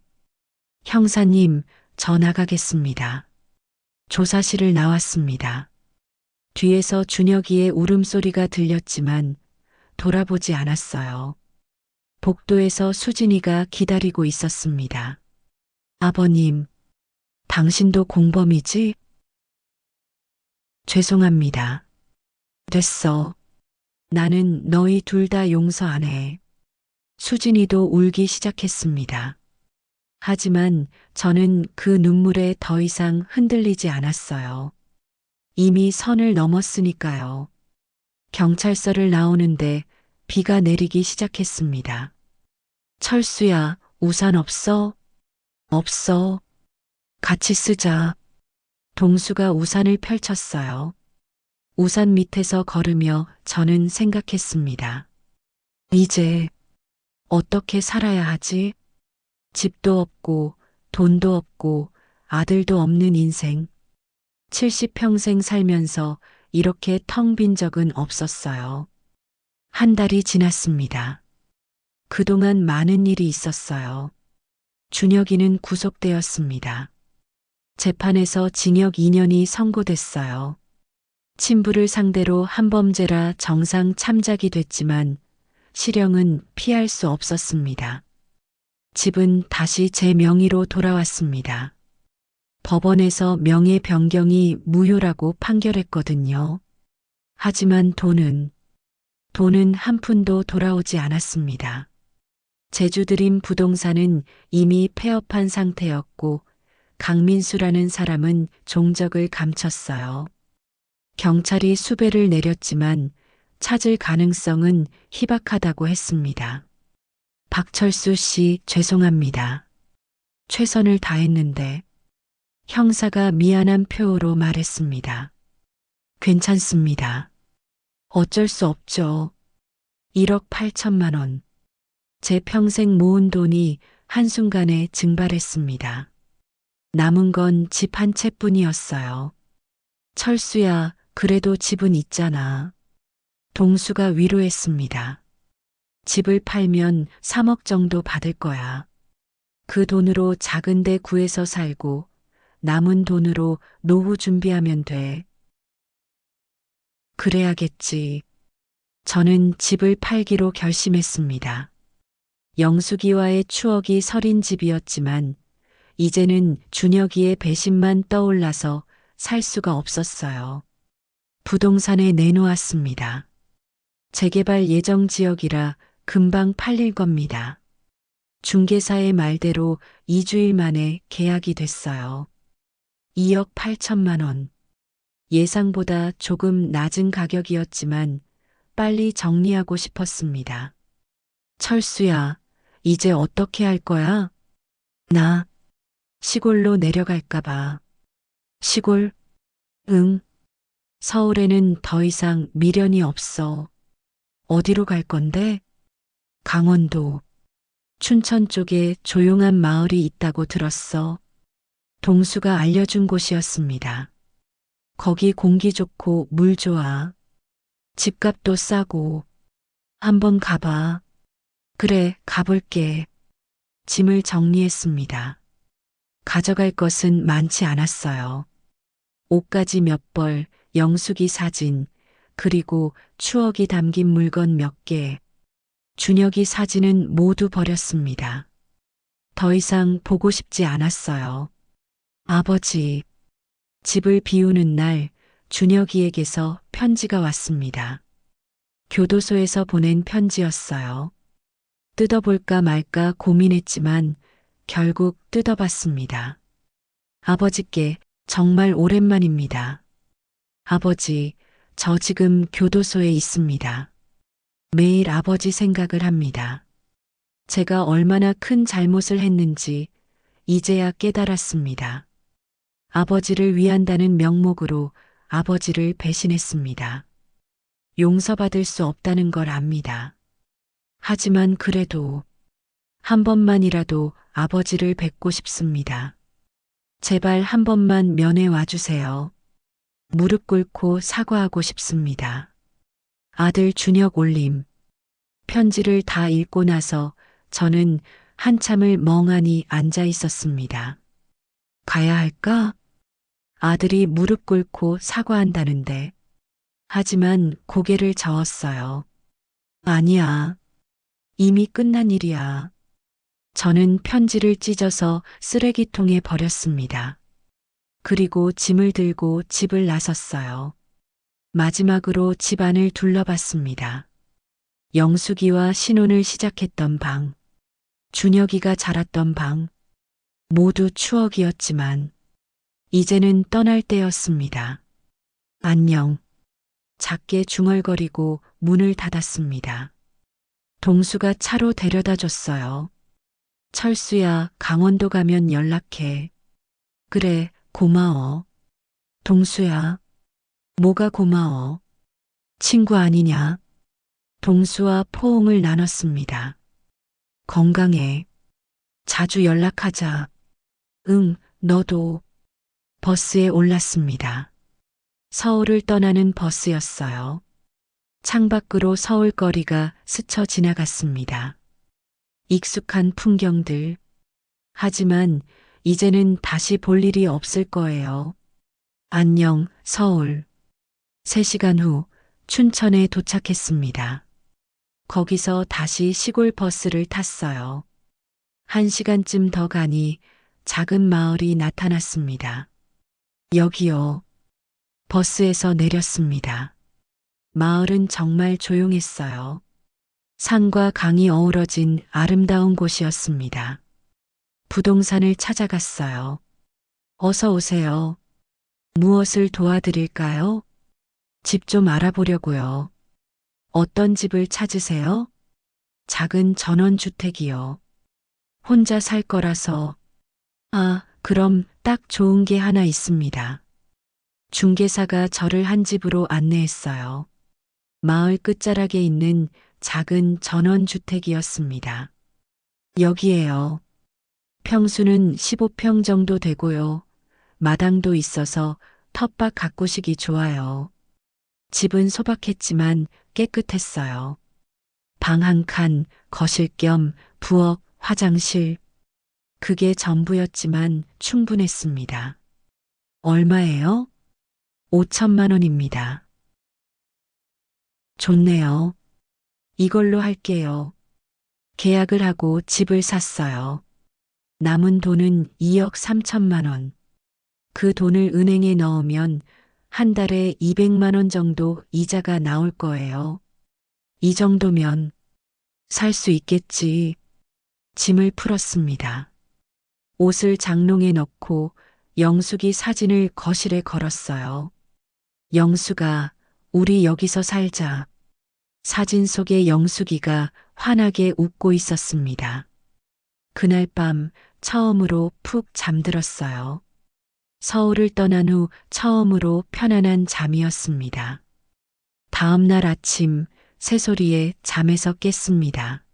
형사님, 저 나가겠습니다. 조사실을 나왔습니다. 뒤에서 준혁이의 울음소리가 들렸지만 돌아보지 않았어요. 복도에서 수진이가 기다리고 있었습니다. 아버님, 당신도 공범이지? 죄송합니다. 됐어. 나는 너희 둘 다 용서 안 해. 수진이도 울기 시작했습니다. 하지만 저는 그 눈물에 더 이상 흔들리지 않았어요. 이미 선을 넘었으니까요. 경찰서를 나오는데 비가 내리기 시작했습니다. 철수야, 우산 없어? 없어. 같이 쓰자. 동수가 우산을 펼쳤어요. 우산 밑에서 걸으며 저는 생각했습니다. 이제 어떻게 살아야 하지? 집도 없고 돈도 없고 아들도 없는 인생. 70평생 살면서 이렇게 텅 빈 적은 없었어요. 한 달이 지났습니다. 그동안 많은 일이 있었어요. 준혁이는 구속되었습니다. 재판에서 징역 2년이 선고됐어요. 친부를 상대로 한범죄라 정상 참작이 됐지만 실형은 피할 수 없었습니다. 집은 다시 제 명의로 돌아왔습니다. 법원에서 명예 변경이 무효라고 판결했거든요. 하지만 돈은 한 푼도 돌아오지 않았습니다. 제주드림 부동산은 이미 폐업한 상태였고 강민수라는 사람은 종적을 감췄어요. 경찰이 수배를 내렸지만 찾을 가능성은 희박하다고 했습니다. 박철수 씨, 죄송합니다. 최선을 다했는데 형사가 미안한 표로 말했습니다. 괜찮습니다. 어쩔 수 없죠. 1억 8천만 원. 제 평생 모은 돈이 한순간에 증발했습니다. 남은 건 집 한 채뿐이었어요. 철수야, 그래도 집은 있잖아. 동수가 위로했습니다. 집을 팔면 3억 정도 받을 거야. 그 돈으로 작은 데 구해서 살고 남은 돈으로 노후 준비하면 돼. 그래야겠지. 저는 집을 팔기로 결심했습니다. 영숙이와의 추억이 서린 집이었지만 이제는 준혁이의 배신만 떠올라서 살 수가 없었어요. 부동산에 내놓았습니다. 재개발 예정 지역이라 금방 팔릴 겁니다. 중개사의 말대로 2주일 만에 계약이 됐어요. 2억 8천만 원. 예상보다 조금 낮은 가격이었지만 빨리 정리하고 싶었습니다. 철수야, 이제 어떻게 할 거야? 나 시골로 내려갈까봐. 시골? 응. 서울에는 더 이상 미련이 없어. 어디로 갈 건데? 강원도. 춘천 쪽에 조용한 마을이 있다고 들었어. 동수가 알려준 곳이었습니다. 거기 공기 좋고 물 좋아. 집값도 싸고. 한번 가봐. 그래, 가볼게. 짐을 정리했습니다. 가져갈 것은 많지 않았어요. 옷가지 몇 벌, 영숙이 사진, 그리고 추억이 담긴 물건 몇 개. 준혁이 사진은 모두 버렸습니다. 더 이상 보고 싶지 않았어요. 아버지, 집을 비우는 날 준혁이에게서 편지가 왔습니다. 교도소에서 보낸 편지였어요. 뜯어볼까 말까 고민했지만 결국 뜯어봤습니다. 아버지께 정말 오랜만입니다. 아버지, 저 지금 교도소에 있습니다. 매일 아버지 생각을 합니다. 제가 얼마나 큰 잘못을 했는지 이제야 깨달았습니다. 아버지를 위한다는 명목으로 아버지를 배신했습니다. 용서받을 수 없다는 걸 압니다. 하지만 그래도 한 번만이라도 아버지를 뵙고 싶습니다. 제발 한 번만 면회 와주세요. 무릎 꿇고 사과하고 싶습니다. 아들 준혁 올림. 편지를 다 읽고 나서 저는 한참을 멍하니 앉아 있었습니다. 가야 할까? 아들이 무릎 꿇고 사과한다는데. 하지만 고개를 저었어요. 아니야. 이미 끝난 일이야. 저는 편지를 찢어서 쓰레기통에 버렸습니다. 그리고 짐을 들고 집을 나섰어요. 마지막으로 집 안을 둘러봤습니다. 영숙이와 신혼을 시작했던 방, 준혁이가 자랐던 방, 모두 추억이었지만 이제는 떠날 때였습니다. 안녕. 작게 중얼거리고 문을 닫았습니다. 동수가 차로 데려다 줬어요. 철수야, 강원도 가면 연락해. 그래, 고마워. 동수야. 뭐가 고마워? 친구 아니냐? 동수와 포옹을 나눴습니다. 건강해. 자주 연락하자. 응, 너도. 버스에 올랐습니다. 서울을 떠나는 버스였어요. 창밖으로 서울 거리가 스쳐 지나갔습니다. 익숙한 풍경들, 하지만 이제는 다시 볼 일이 없을 거예요. 안녕, 서울. 3시간 후 춘천에 도착했습니다. 거기서 다시 시골 버스를 탔어요. 1시간쯤 더 가니 작은 마을이 나타났습니다. 여기요. 버스에서 내렸습니다. 마을은 정말 조용했어요. 산과 강이 어우러진 아름다운 곳이었습니다. 부동산을 찾아갔어요. 어서 오세요. 무엇을 도와드릴까요? 집 좀 알아보려고요. 어떤 집을 찾으세요? 작은 전원주택이요. 혼자 살 거라서. 아, 그럼 딱 좋은 게 하나 있습니다. 중개사가 저를 한 집으로 안내했어요. 마을 끝자락에 있는 작은 전원주택이었습니다. 여기에요. 평수는 15평 정도 되고요. 마당도 있어서 텃밭 가꾸시기 좋아요. 집은 소박했지만 깨끗했어요. 방 한 칸, 거실 겸 부엌, 화장실. 그게 전부였지만 충분했습니다. 얼마예요? 5천만 원입니다. 좋네요. 이걸로 할게요. 계약을 하고 집을 샀어요. 남은 돈은 2억 3천만 원. 그 돈을 은행에 넣으면 한 달에 200만 원 정도 이자가 나올 거예요. 이 정도면 살 수 있겠지. 짐을 풀었습니다. 옷을 장롱에 넣고 영숙이 사진을 거실에 걸었어요. 영숙아, 우리 여기서 살자. 사진 속의 영숙이가 환하게 웃고 있었습니다. 그날 밤 처음으로 푹 잠들었어요. 서울을 떠난 후 처음으로 편안한 잠이었습니다. 다음 날 아침 새소리에 잠에서 깼습니다.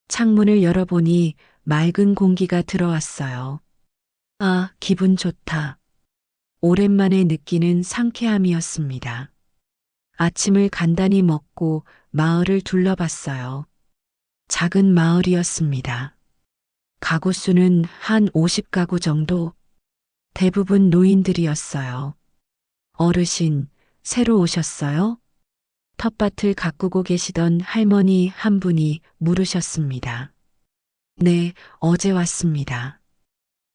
창문을 열어보니 맑은 공기가 들어왔어요. 아, 기분 좋다. 오랜만에 느끼는 상쾌함이었습니다. 아침을 간단히 먹고 마을을 둘러봤어요. 작은 마을이었습니다. 가구 수는 한 50가구 정도. 대부분 노인들이었어요. 어르신, 새로 오셨어요? 텃밭을 가꾸고 계시던 할머니 한 분이 물으셨습니다. 네, 어제 왔습니다.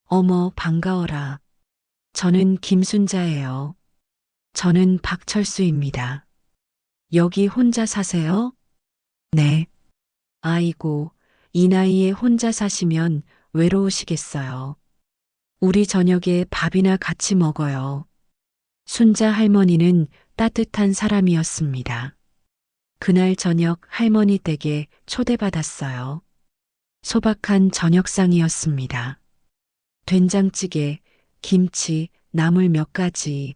어머, 반가워라. 저는 김순자예요. 저는 박철수입니다. 여기 혼자 사세요? 네. 아이고, 이 나이에 혼자 사시면 외로우시겠어요. 우리 저녁에 밥이나 같이 먹어요. 순자 할머니는 따뜻한 사람이었습니다. 그날 저녁 할머니 댁에 초대받았어요. 소박한 저녁상이었습니다. 된장찌개, 김치, 나물 몇 가지.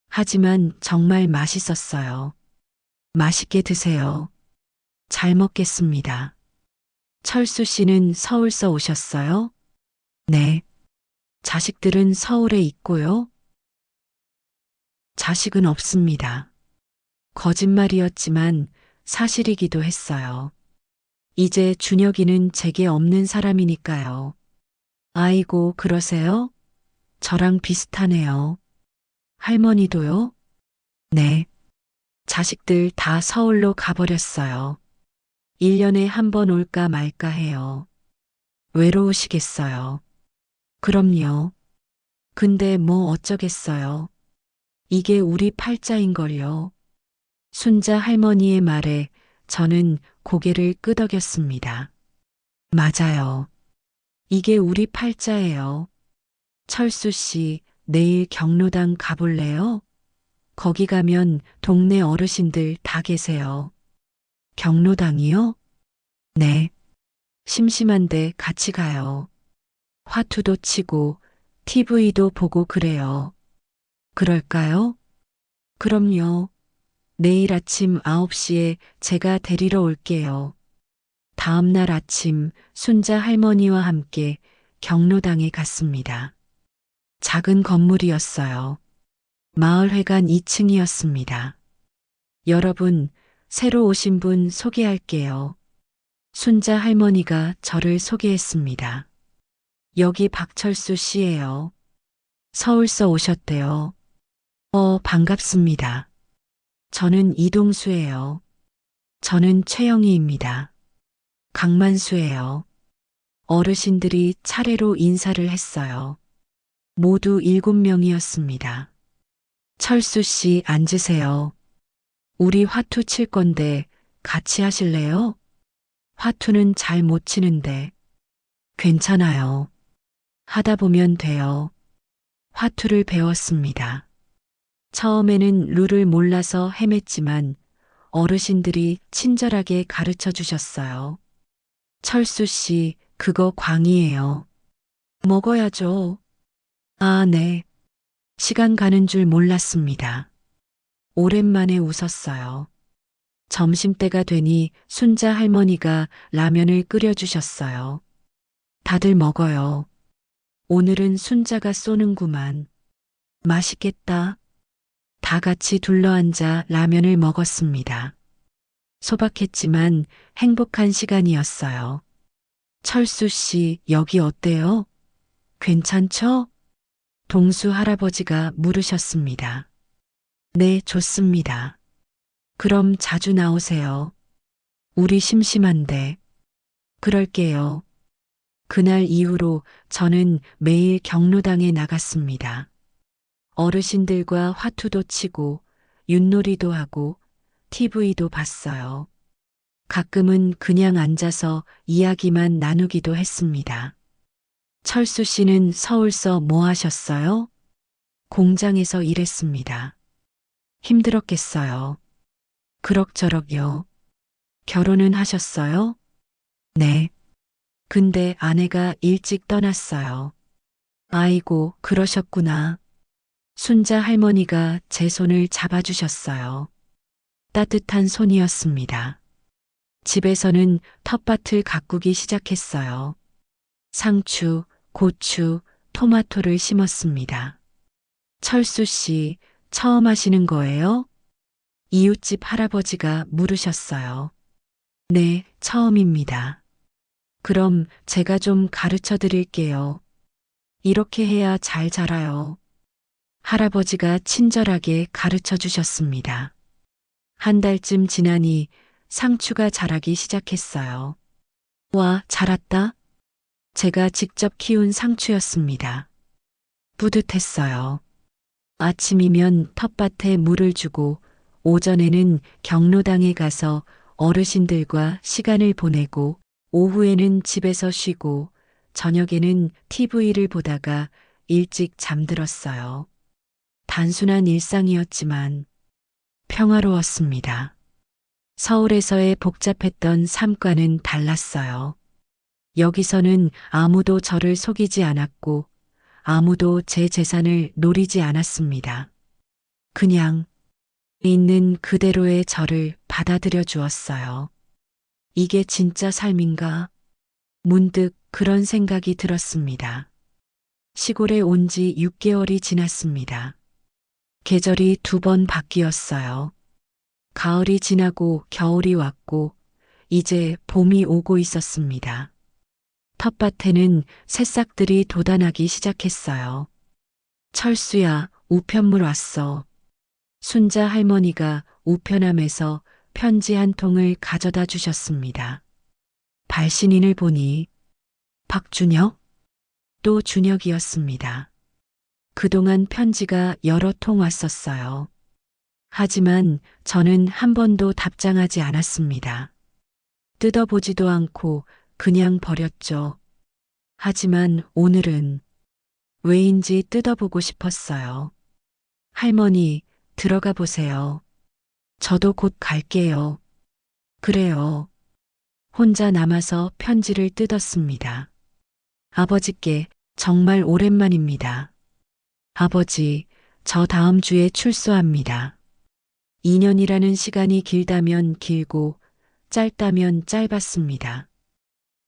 하지만 정말 맛있었어요. 맛있게 드세요. 잘 먹겠습니다. 철수 씨는 서울서 오셨어요? 네. 자식들은 서울에 있고요. 자식은 없습니다. 거짓말이었지만 사실이기도 했어요. 이제 준혁이는 제게 없는 사람이니까요. 아이고, 그러세요? 저랑 비슷하네요. 할머니도요? 네. 자식들 다 서울로 가버렸어요. 1년에 한 번 올까 말까 해요. 외로우시겠어요. 그럼요. 근데 뭐 어쩌겠어요. 이게 우리 팔자인걸요. 순자 할머니의 말에 저는 고개를 끄덕였습니다. 맞아요. 이게 우리 팔자예요. 철수 씨, 내일 경로당 가볼래요? 거기 가면 동네 어르신들 다 계세요. 경로당이요? 네. 심심한데 같이 가요. 화투도 치고 TV도 보고 그래요. 그럴까요? 그럼요. 내일 아침 9시에 제가 데리러 올게요. 다음 날 아침 순자 할머니와 함께 경로당에 갔습니다. 작은 건물이었어요. 마을회관 2층이었습니다. 여러분, 새로 오신 분 소개할게요. 순자 할머니가 저를 소개했습니다. 여기 박철수 씨예요. 서울서 오셨대요. 반갑습니다. 저는 이동수예요. 저는 최영희입니다. 강만수예요. 어르신들이 차례로 인사를 했어요. 모두 7명이었습니다. 철수 씨 앉으세요. 우리 화투 칠 건데 같이 하실래요? 화투는 잘 못 치는데. 괜찮아요. 하다 보면 돼요. 화투를 배웠습니다. 처음에는 룰을 몰라서 헤맸지만 어르신들이 친절하게 가르쳐 주셨어요. 철수 씨, 그거 광이에요. 먹어야죠. 아, 네. 시간 가는 줄 몰랐습니다. 오랜만에 웃었어요. 점심때가 되니 순자 할머니가 라면을 끓여주셨어요. 다들 먹어요. 오늘은 순자가 쏘는구만. 맛있겠다. 다 같이 둘러앉아 라면을 먹었습니다. 소박했지만 행복한 시간이었어요. 철수 씨, 여기 어때요? 괜찮죠? 동수 할아버지가 물으셨습니다. 네, 좋습니다. 그럼 자주 나오세요. 우리 심심한데. 그럴게요. 그날 이후로 저는 매일 경로당에 나갔습니다. 어르신들과 화투도 치고 윷놀이도 하고 TV도 봤어요. 가끔은 그냥 앉아서 이야기만 나누기도 했습니다. 철수 씨는 서울서 뭐 하셨어요? 공장에서 일했습니다. 힘들었겠어요. 그럭저럭요. 결혼은 하셨어요? 네. 근데 아내가 일찍 떠났어요. 아이고, 그러셨구나. 순자 할머니가 제 손을 잡아주셨어요. 따뜻한 손이었습니다. 집에서는 텃밭을 가꾸기 시작했어요. 상추, 고추, 토마토를 심었습니다. 철수 씨, 처음 하시는 거예요? 이웃집 할아버지가 물으셨어요. 네, 처음입니다. 그럼 제가 좀 가르쳐 드릴게요. 이렇게 해야 잘 자라요. 할아버지가 친절하게 가르쳐 주셨습니다. 한 달쯤 지나니 상추가 자라기 시작했어요. 와, 자랐다. 제가 직접 키운 상추였습니다. 뿌듯했어요. 아침이면 텃밭에 물을 주고 오전에는 경로당에 가서 어르신들과 시간을 보내고 오후에는 집에서 쉬고 저녁에는 TV를 보다가 일찍 잠들었어요. 단순한 일상이었지만 평화로웠습니다. 서울에서의 복잡했던 삶과는 달랐어요. 여기서는 아무도 저를 속이지 않았고 아무도 제 재산을 노리지 않았습니다. 그냥 있는 그대로의 저를 받아들여 주었어요. 이게 진짜 삶인가? 문득 그런 생각이 들었습니다. 시골에 온 지 6개월이 지났습니다. 계절이 2번 바뀌었어요. 가을이 지나고 겨울이 왔고 이제 봄이 오고 있었습니다. 텃밭에는 새싹들이 돋아나기 시작했어요. 철수야, 우편물 왔어. 순자 할머니가 우편함에서 편지 한 통을 가져다 주셨습니다. 발신인을 보니 박준혁? 또 준혁이었습니다. 그동안 편지가 여러 통 왔었어요. 하지만 저는 한 번도 답장하지 않았습니다. 뜯어보지도 않고 그냥 버렸죠. 하지만 오늘은 왜인지 뜯어보고 싶었어요. 할머니, 들어가 보세요. 저도 곧 갈게요. 그래요. 혼자 남아서 편지를 뜯었습니다. 아버지께 정말 오랜만입니다. 아버지, 저 다음 주에 출소합니다. 2년이라는 시간이 길다면 길고 짧다면 짧았습니다.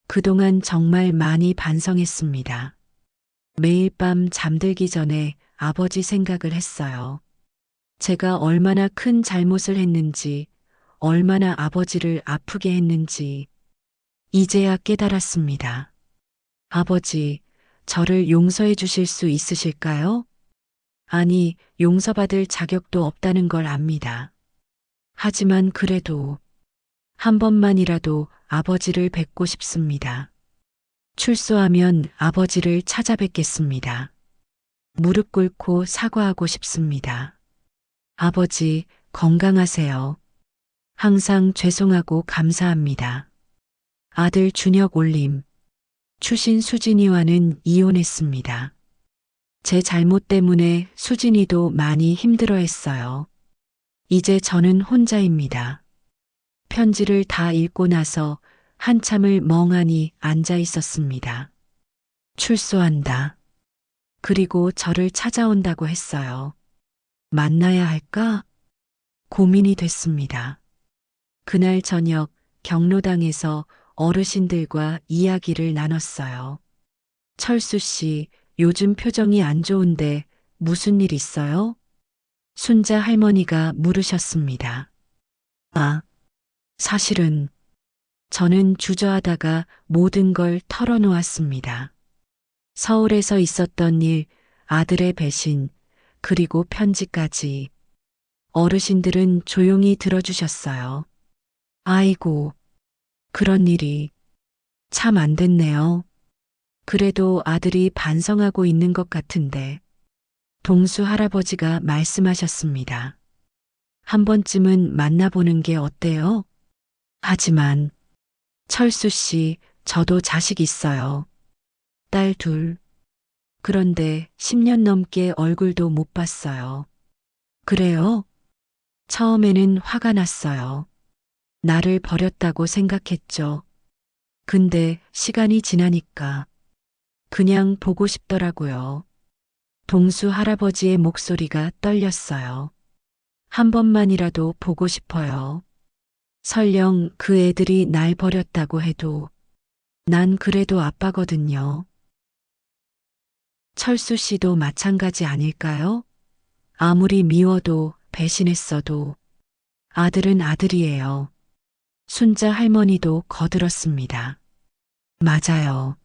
그동안 정말 많이 반성했습니다. 매일 밤 잠들기 전에 아버지 생각을 했어요. 제가 얼마나 큰 잘못을 했는지, 얼마나 아버지를 아프게 했는지, 이제야 깨달았습니다. 아버지, 저를 용서해 주실 수 있으실까요? 아니, 용서받을 자격도 없다는 걸 압니다. 하지만 그래도 한 번만이라도 아버지를 뵙고 싶습니다. 출소하면 아버지를 찾아뵙겠습니다. 무릎 꿇고 사과하고 싶습니다. 아버지, 건강하세요. 항상 죄송하고 감사합니다. 아들 준혁 올림. 추신 수진이와는 이혼했습니다. 제 잘못 때문에 수진이도 많이 힘들어했어요. 이제 저는 혼자입니다. 편지를 다 읽고 나서 한참을 멍하니 앉아 있었습니다. 출소한다. 그리고 저를 찾아온다고 했어요. 만나야 할까? 고민이 됐습니다. 그날 저녁 경로당에서 어르신들과 이야기를 나눴어요. 철수 씨, 요즘 표정이 안 좋은데 무슨 일 있어요? 순자 할머니가 물으셨습니다. 아, 사실은 저는 주저하다가 모든 걸 털어놓았습니다. 서울에서 있었던 일, 아들의 배신, 그리고 편지까지. 어르신들은 조용히 들어주셨어요. 아이고, 그런 일이 참 안 됐네요. 그래도 아들이 반성하고 있는 것 같은데. 동수 할아버지가 말씀하셨습니다. 한 번쯤은 만나보는 게 어때요? 하지만 철수 씨, 저도 자식 있어요. 딸 둘. 그런데 10년 넘게 얼굴도 못 봤어요. 그래요? 처음에는 화가 났어요. 나를 버렸다고 생각했죠. 근데 시간이 지나니까 그냥 보고 싶더라고요. 동수 할아버지의 목소리가 떨렸어요. 한 번만이라도 보고 싶어요. 설령 그 애들이 날 버렸다고 해도 난 그래도 아빠거든요. 철수 씨도 마찬가지 아닐까요? 아무리 미워도 배신했어도 아들은 아들이에요. 순자 할머니도 거들었습니다. 맞아요.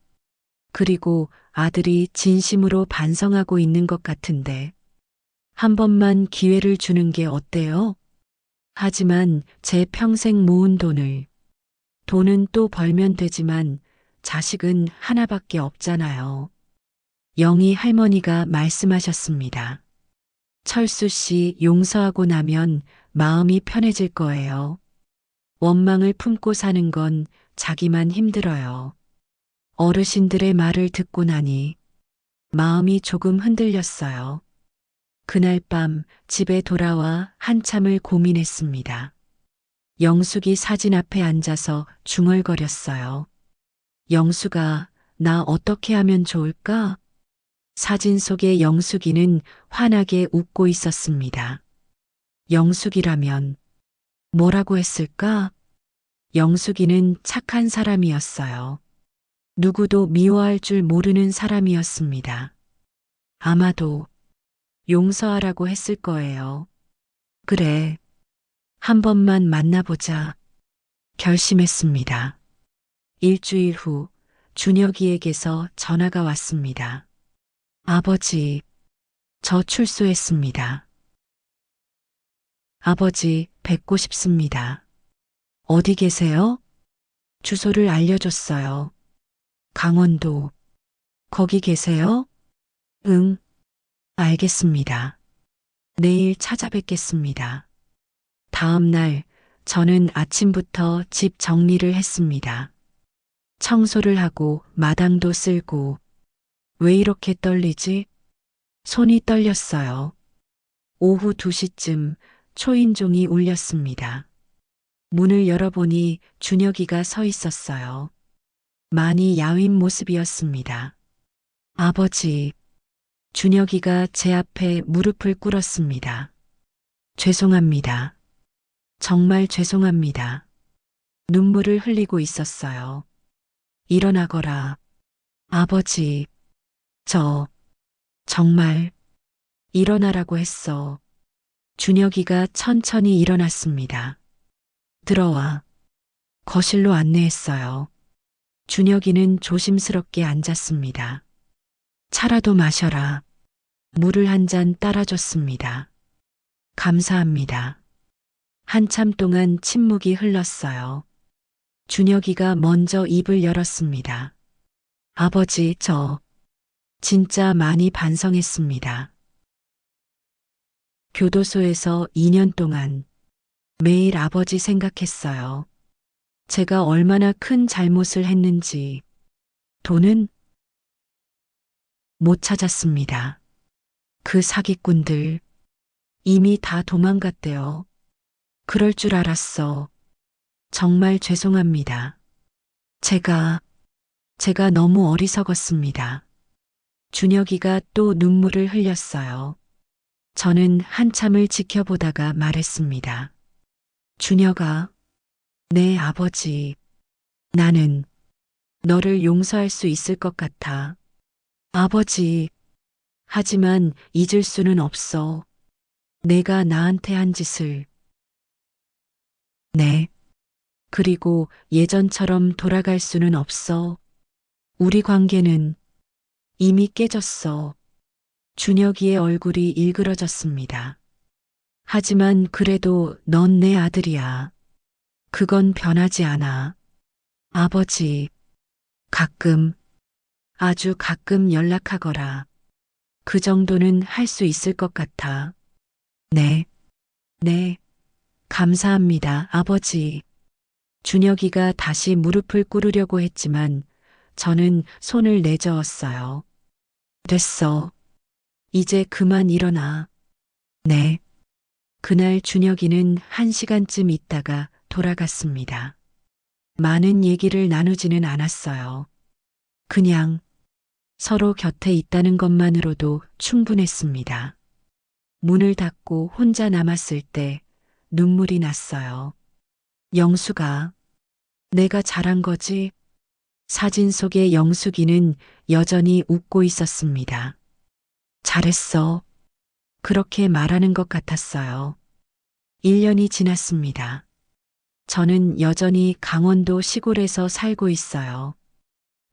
그리고 아들이 진심으로 반성하고 있는 것 같은데 한 번만 기회를 주는 게 어때요? 하지만 제 평생 모은 돈은 또 벌면 되지만 자식은 하나밖에 없잖아요. 영희 할머니가 말씀하셨습니다. 철수 씨 용서하고 나면 마음이 편해질 거예요. 원망을 품고 사는 건 자기만 힘들어요. 어르신들의 말을 듣고 나니 마음이 조금 흔들렸어요. 그날 밤 집에 돌아와 한참을 고민했습니다. 영숙이 사진 앞에 앉아서 중얼거렸어요. 영숙아, 나 어떻게 하면 좋을까? 사진 속의 영숙이는 환하게 웃고 있었습니다. 영숙이라면 뭐라고 했을까? 영숙이는 착한 사람이었어요. 누구도 미워할 줄 모르는 사람이었습니다. 아마도 용서하라고 했을 거예요. 그래, 한 번만 만나보자. 결심했습니다. 일주일 후 준혁이에게서 전화가 왔습니다. 아버지, 저 출소했습니다. 아버지, 뵙고 싶습니다. 어디 계세요? 주소를 알려줬어요. 강원도. 거기 계세요? 응, 알겠습니다. 내일 찾아뵙겠습니다. 다음 날 저는 아침부터 집 정리를 했습니다. 청소를 하고 마당도 쓸고 왜 이렇게 떨리지? 손이 떨렸어요. 오후 2시쯤 초인종이 울렸습니다. 문을 열어보니 준혁이가 서 있었어요. 많이 야윈 모습이었습니다. 아버지, 준혁이가 제 앞에 무릎을 꿇었습니다. 죄송합니다. 정말 죄송합니다. 눈물을 흘리고 있었어요. 일어나거라. 아버지, 저 정말 일어나라고 했어. 준혁이가 천천히 일어났습니다. 들어와. 거실로 안내했어요. 준혁이는 조심스럽게 앉았습니다. 차라도 마셔라. 물을 한 잔 따라줬습니다. 감사합니다. 한참 동안 침묵이 흘렀어요. 준혁이가 먼저 입을 열었습니다. 아버지, 저 진짜 많이 반성했습니다. 교도소에서 2년 동안 매일 아버지 생각했어요. 제가 얼마나 큰 잘못을 했는지. 돈은 못 찾았습니다. 그 사기꾼들 이미 다 도망갔대요. 그럴 줄 알았어. 정말 죄송합니다. 제가 너무 어리석었습니다. 준혁이가 또 눈물을 흘렸어요. 저는 한참을 지켜보다가 말했습니다. 준혁아, 내 아버지, 나는 너를 용서할 수 있을 것 같아. 아버지, 하지만 잊을 수는 없어. 내가 나한테 한 짓을. 네. 그리고 예전처럼 돌아갈 수는 없어. 우리 관계는 이미 깨졌어. 준혁이의 얼굴이 일그러졌습니다. 하지만 그래도 넌 내 아들이야. 그건 변하지 않아. 아버지, 가끔, 아주 가끔 연락하거라. 그 정도는 할 수 있을 것 같아. 네, 네, 감사합니다, 아버지. 준혁이가 다시 무릎을 꿇으려고 했지만 저는 손을 내저었어요. 됐어. 이제 그만 일어나. 네. 그날 준혁이는 1시간쯤 있다가 돌아갔습니다. 많은 얘기를 나누지는 않았어요. 그냥 서로 곁에 있다는 것만으로도 충분했습니다. 문을 닫고 혼자 남았을 때 눈물이 났어요. 영수가 내가 잘한 거지? 사진 속의 영숙이는 여전히 웃고 있었습니다. 잘했어. 그렇게 말하는 것 같았어요. 1년이 지났습니다. 저는 여전히 강원도 시골에서 살고 있어요.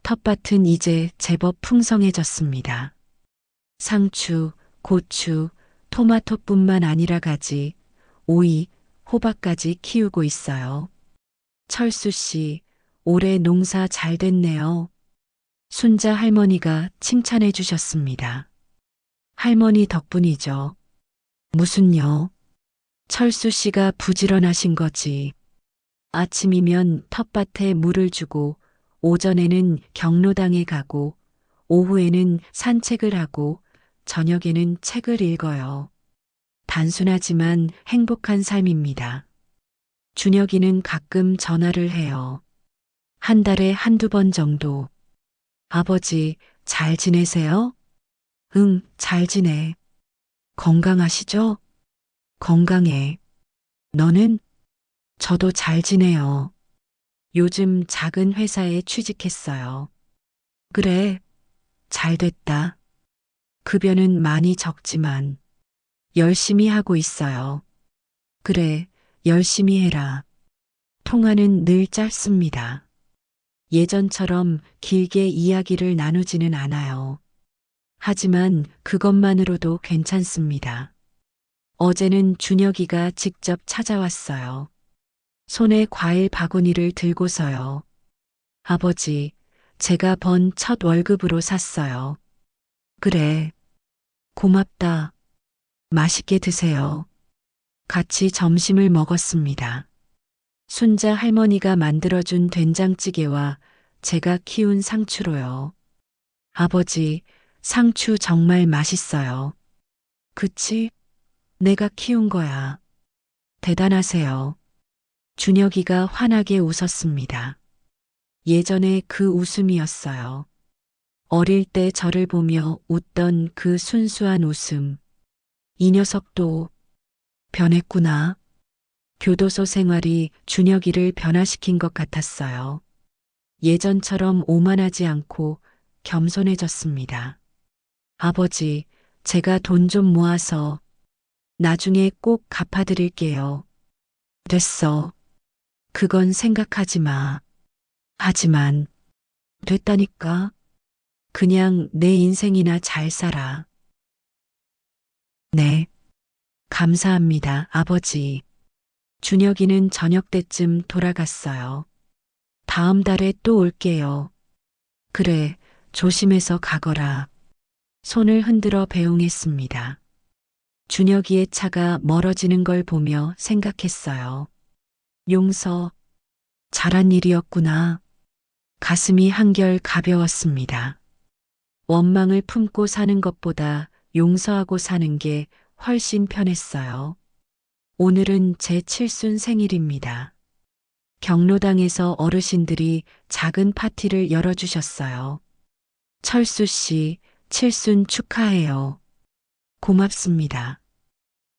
텃밭은 이제 제법 풍성해졌습니다. 상추, 고추, 토마토뿐만 아니라 가지, 오이, 호박까지 키우고 있어요. 철수 씨, 올해 농사 잘 됐네요. 순자 할머니가 칭찬해 주셨습니다. 할머니 덕분이죠. 무슨요? 철수 씨가 부지런하신 거지. 아침이면 텃밭에 물을 주고, 오전에는 경로당에 가고, 오후에는 산책을 하고, 저녁에는 책을 읽어요. 단순하지만 행복한 삶입니다. 준혁이는 가끔 전화를 해요. 한 달에 한두 번 정도. 아버지, 잘 지내세요? 응, 잘 지내. 건강하시죠? 건강해. 너는? 저도 잘 지내요. 요즘 작은 회사에 취직했어요. 그래, 잘 됐다. 급여는 많이 적지만 열심히 하고 있어요. 그래, 열심히 해라. 통화는 늘 짧습니다. 예전처럼 길게 이야기를 나누지는 않아요. 하지만 그것만으로도 괜찮습니다. 어제는 준혁이가 직접 찾아왔어요. 손에 과일 바구니를 들고서요. 아버지, 제가 번 첫 월급으로 샀어요. 그래, 고맙다. 맛있게 드세요. 같이 점심을 먹었습니다. 순자 할머니가 만들어준 된장찌개와 제가 키운 상추로요. 아버지, 상추 정말 맛있어요. 그치? 내가 키운 거야. 대단하세요. 준혁이가 환하게 웃었습니다. 예전에 그 웃음이었어요. 어릴 때 저를 보며 웃던 그 순수한 웃음. 이 녀석도 변했구나. 교도소 생활이 준혁이를 변화시킨 것 같았어요. 예전처럼 오만하지 않고 겸손해졌습니다. 아버지, 제가 돈 좀 모아서 나중에 꼭 갚아드릴게요. 됐어. 그건 생각하지 마. 하지만 됐다니까. 그냥 내 인생이나 잘 살아. 네, 감사합니다, 아버지. 준혁이는 저녁 때쯤 돌아갔어요. 다음 달에 또 올게요. 그래, 조심해서 가거라. 손을 흔들어 배웅했습니다. 준혁이의 차가 멀어지는 걸 보며 생각했어요. 용서, 잘한 일이었구나. 가슴이 한결 가벼웠습니다. 원망을 품고 사는 것보다 용서하고 사는 게 훨씬 편했어요. 오늘은 제 칠순 생일입니다. 경로당에서 어르신들이 작은 파티를 열어주셨어요. 철수 씨, 칠순 축하해요. 고맙습니다.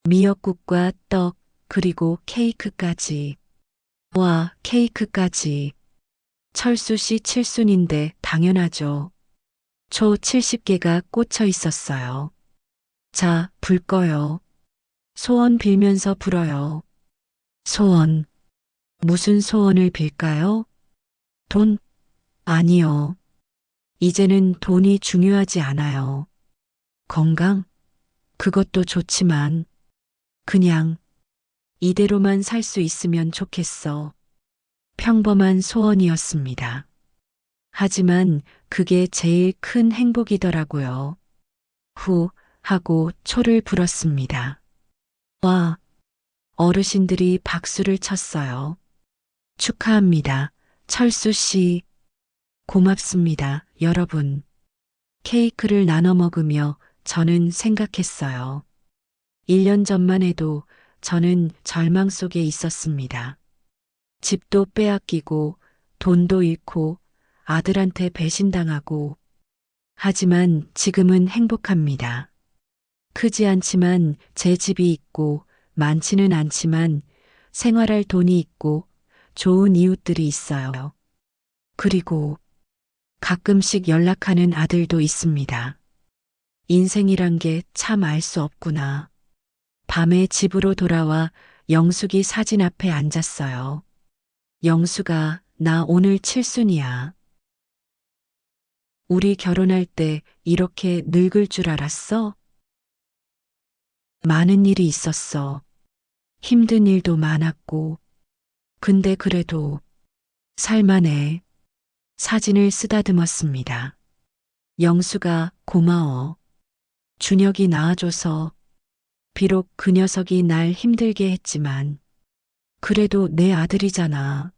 미역국과 떡, 그리고 케이크까지. 와, 케이크까지. 철수 씨 칠순인데 당연하죠. 초 70개가 꽂혀 있었어요. 자, 불 꺼요. 소원 빌면서 불어요. 소원. 무슨 소원을 빌까요? 돈? 아니요. 이제는 돈이 중요하지 않아요. 건강? 그것도 좋지만, 그냥 이대로만 살 수 있으면 좋겠어. 평범한 소원이었습니다. 하지만 그게 제일 큰 행복이더라고요. 후 하고 초를 불었습니다. 와, 어르신들이 박수를 쳤어요. 축하합니다. 철수 씨. 고맙습니다, 여러분. 케이크를 나눠 먹으며 저는 생각했어요. 1년 전만 해도 저는 절망 속에 있었습니다. 집도 빼앗기고 돈도 잃고 아들한테 배신당하고 하지만 지금은 행복합니다. 크지 않지만 제 집이 있고 많지는 않지만 생활할 돈이 있고 좋은 이웃들이 있어요. 그리고 가끔씩 연락하는 아들도 있습니다. 인생이란 게 참 알 수 없구나. 밤에 집으로 돌아와 영숙이 사진 앞에 앉았어요. 영숙아, 나 오늘 칠순이야. 우리 결혼할 때 이렇게 늙을 줄 알았어? 많은 일이 있었어. 힘든 일도 많았고. 근데 그래도 살만해. 사진을 쓰다듬었습니다. 영수가 고마워. 준혁이 낳아줘서 비록 그 녀석이 날 힘들게 했지만 그래도 내 아들이잖아.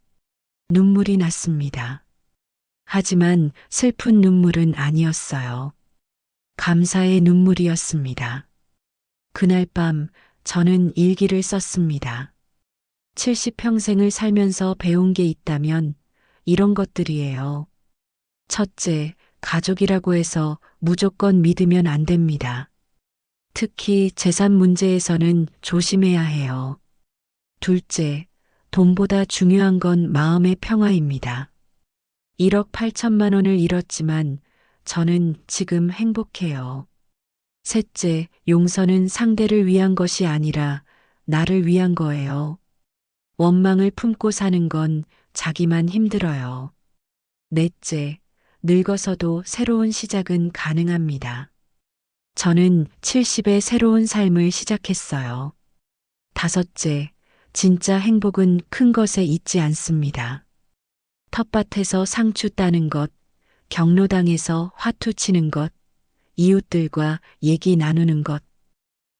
눈물이 났습니다. 하지만 슬픈 눈물은 아니었어요. 감사의 눈물이었습니다. 그날 밤 저는 일기를 썼습니다. 70평생을 살면서 배운 게 있다면 이런 것들이에요. 첫째, 가족이라고 해서 무조건 믿으면 안 됩니다. 특히 재산 문제에서는 조심해야 해요. 둘째, 돈보다 중요한 건 마음의 평화입니다. 1억 8천만 원을 잃었지만 저는 지금 행복해요. 셋째, 용서는 상대를 위한 것이 아니라 나를 위한 거예요. 원망을 품고 사는 건 자기만 힘들어요. 넷째, 늙어서도 새로운 시작은 가능합니다. 저는 70의 새로운 삶을 시작했어요. 다섯째, 진짜 행복은 큰 것에 있지 않습니다. 텃밭에서 상추 따는 것, 경로당에서 화투 치는 것, 이웃들과 얘기 나누는 것.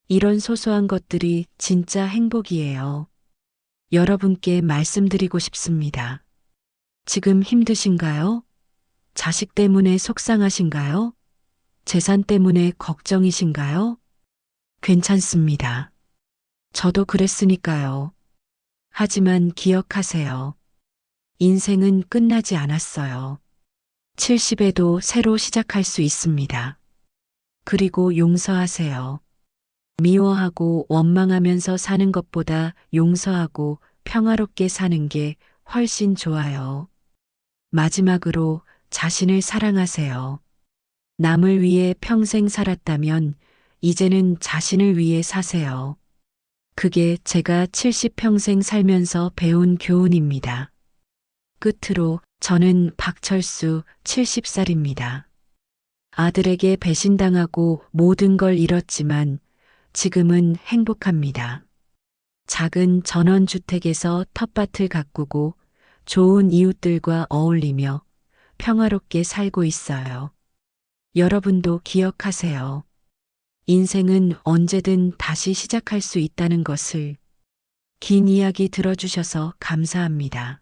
이런 소소한 것들이 진짜 행복이에요. 여러분께 말씀드리고 싶습니다. 지금 힘드신가요? 자식 때문에 속상하신가요? 재산 때문에 걱정이신가요? 괜찮습니다. 저도 그랬으니까요. 하지만 기억하세요. 인생은 끝나지 않았어요. 70에도 새로 시작할 수 있습니다. 그리고 용서하세요. 미워하고 원망하면서 사는 것보다 용서하고 평화롭게 사는 게 훨씬 좋아요. 마지막으로 자신을 사랑하세요. 남을 위해 평생 살았다면 이제는 자신을 위해 사세요. 그게 제가 70평생 살면서 배운 교훈입니다. 끝으로 저는 박철수 70살입니다. 아들에게 배신당하고 모든 걸 잃었지만 지금은 행복합니다. 작은 전원주택에서 텃밭을 가꾸고 좋은 이웃들과 어울리며 평화롭게 살고 있어요. 여러분도 기억하세요. 인생은 언제든 다시 시작할 수 있다는 것을. 긴 이야기 들어주셔서 감사합니다.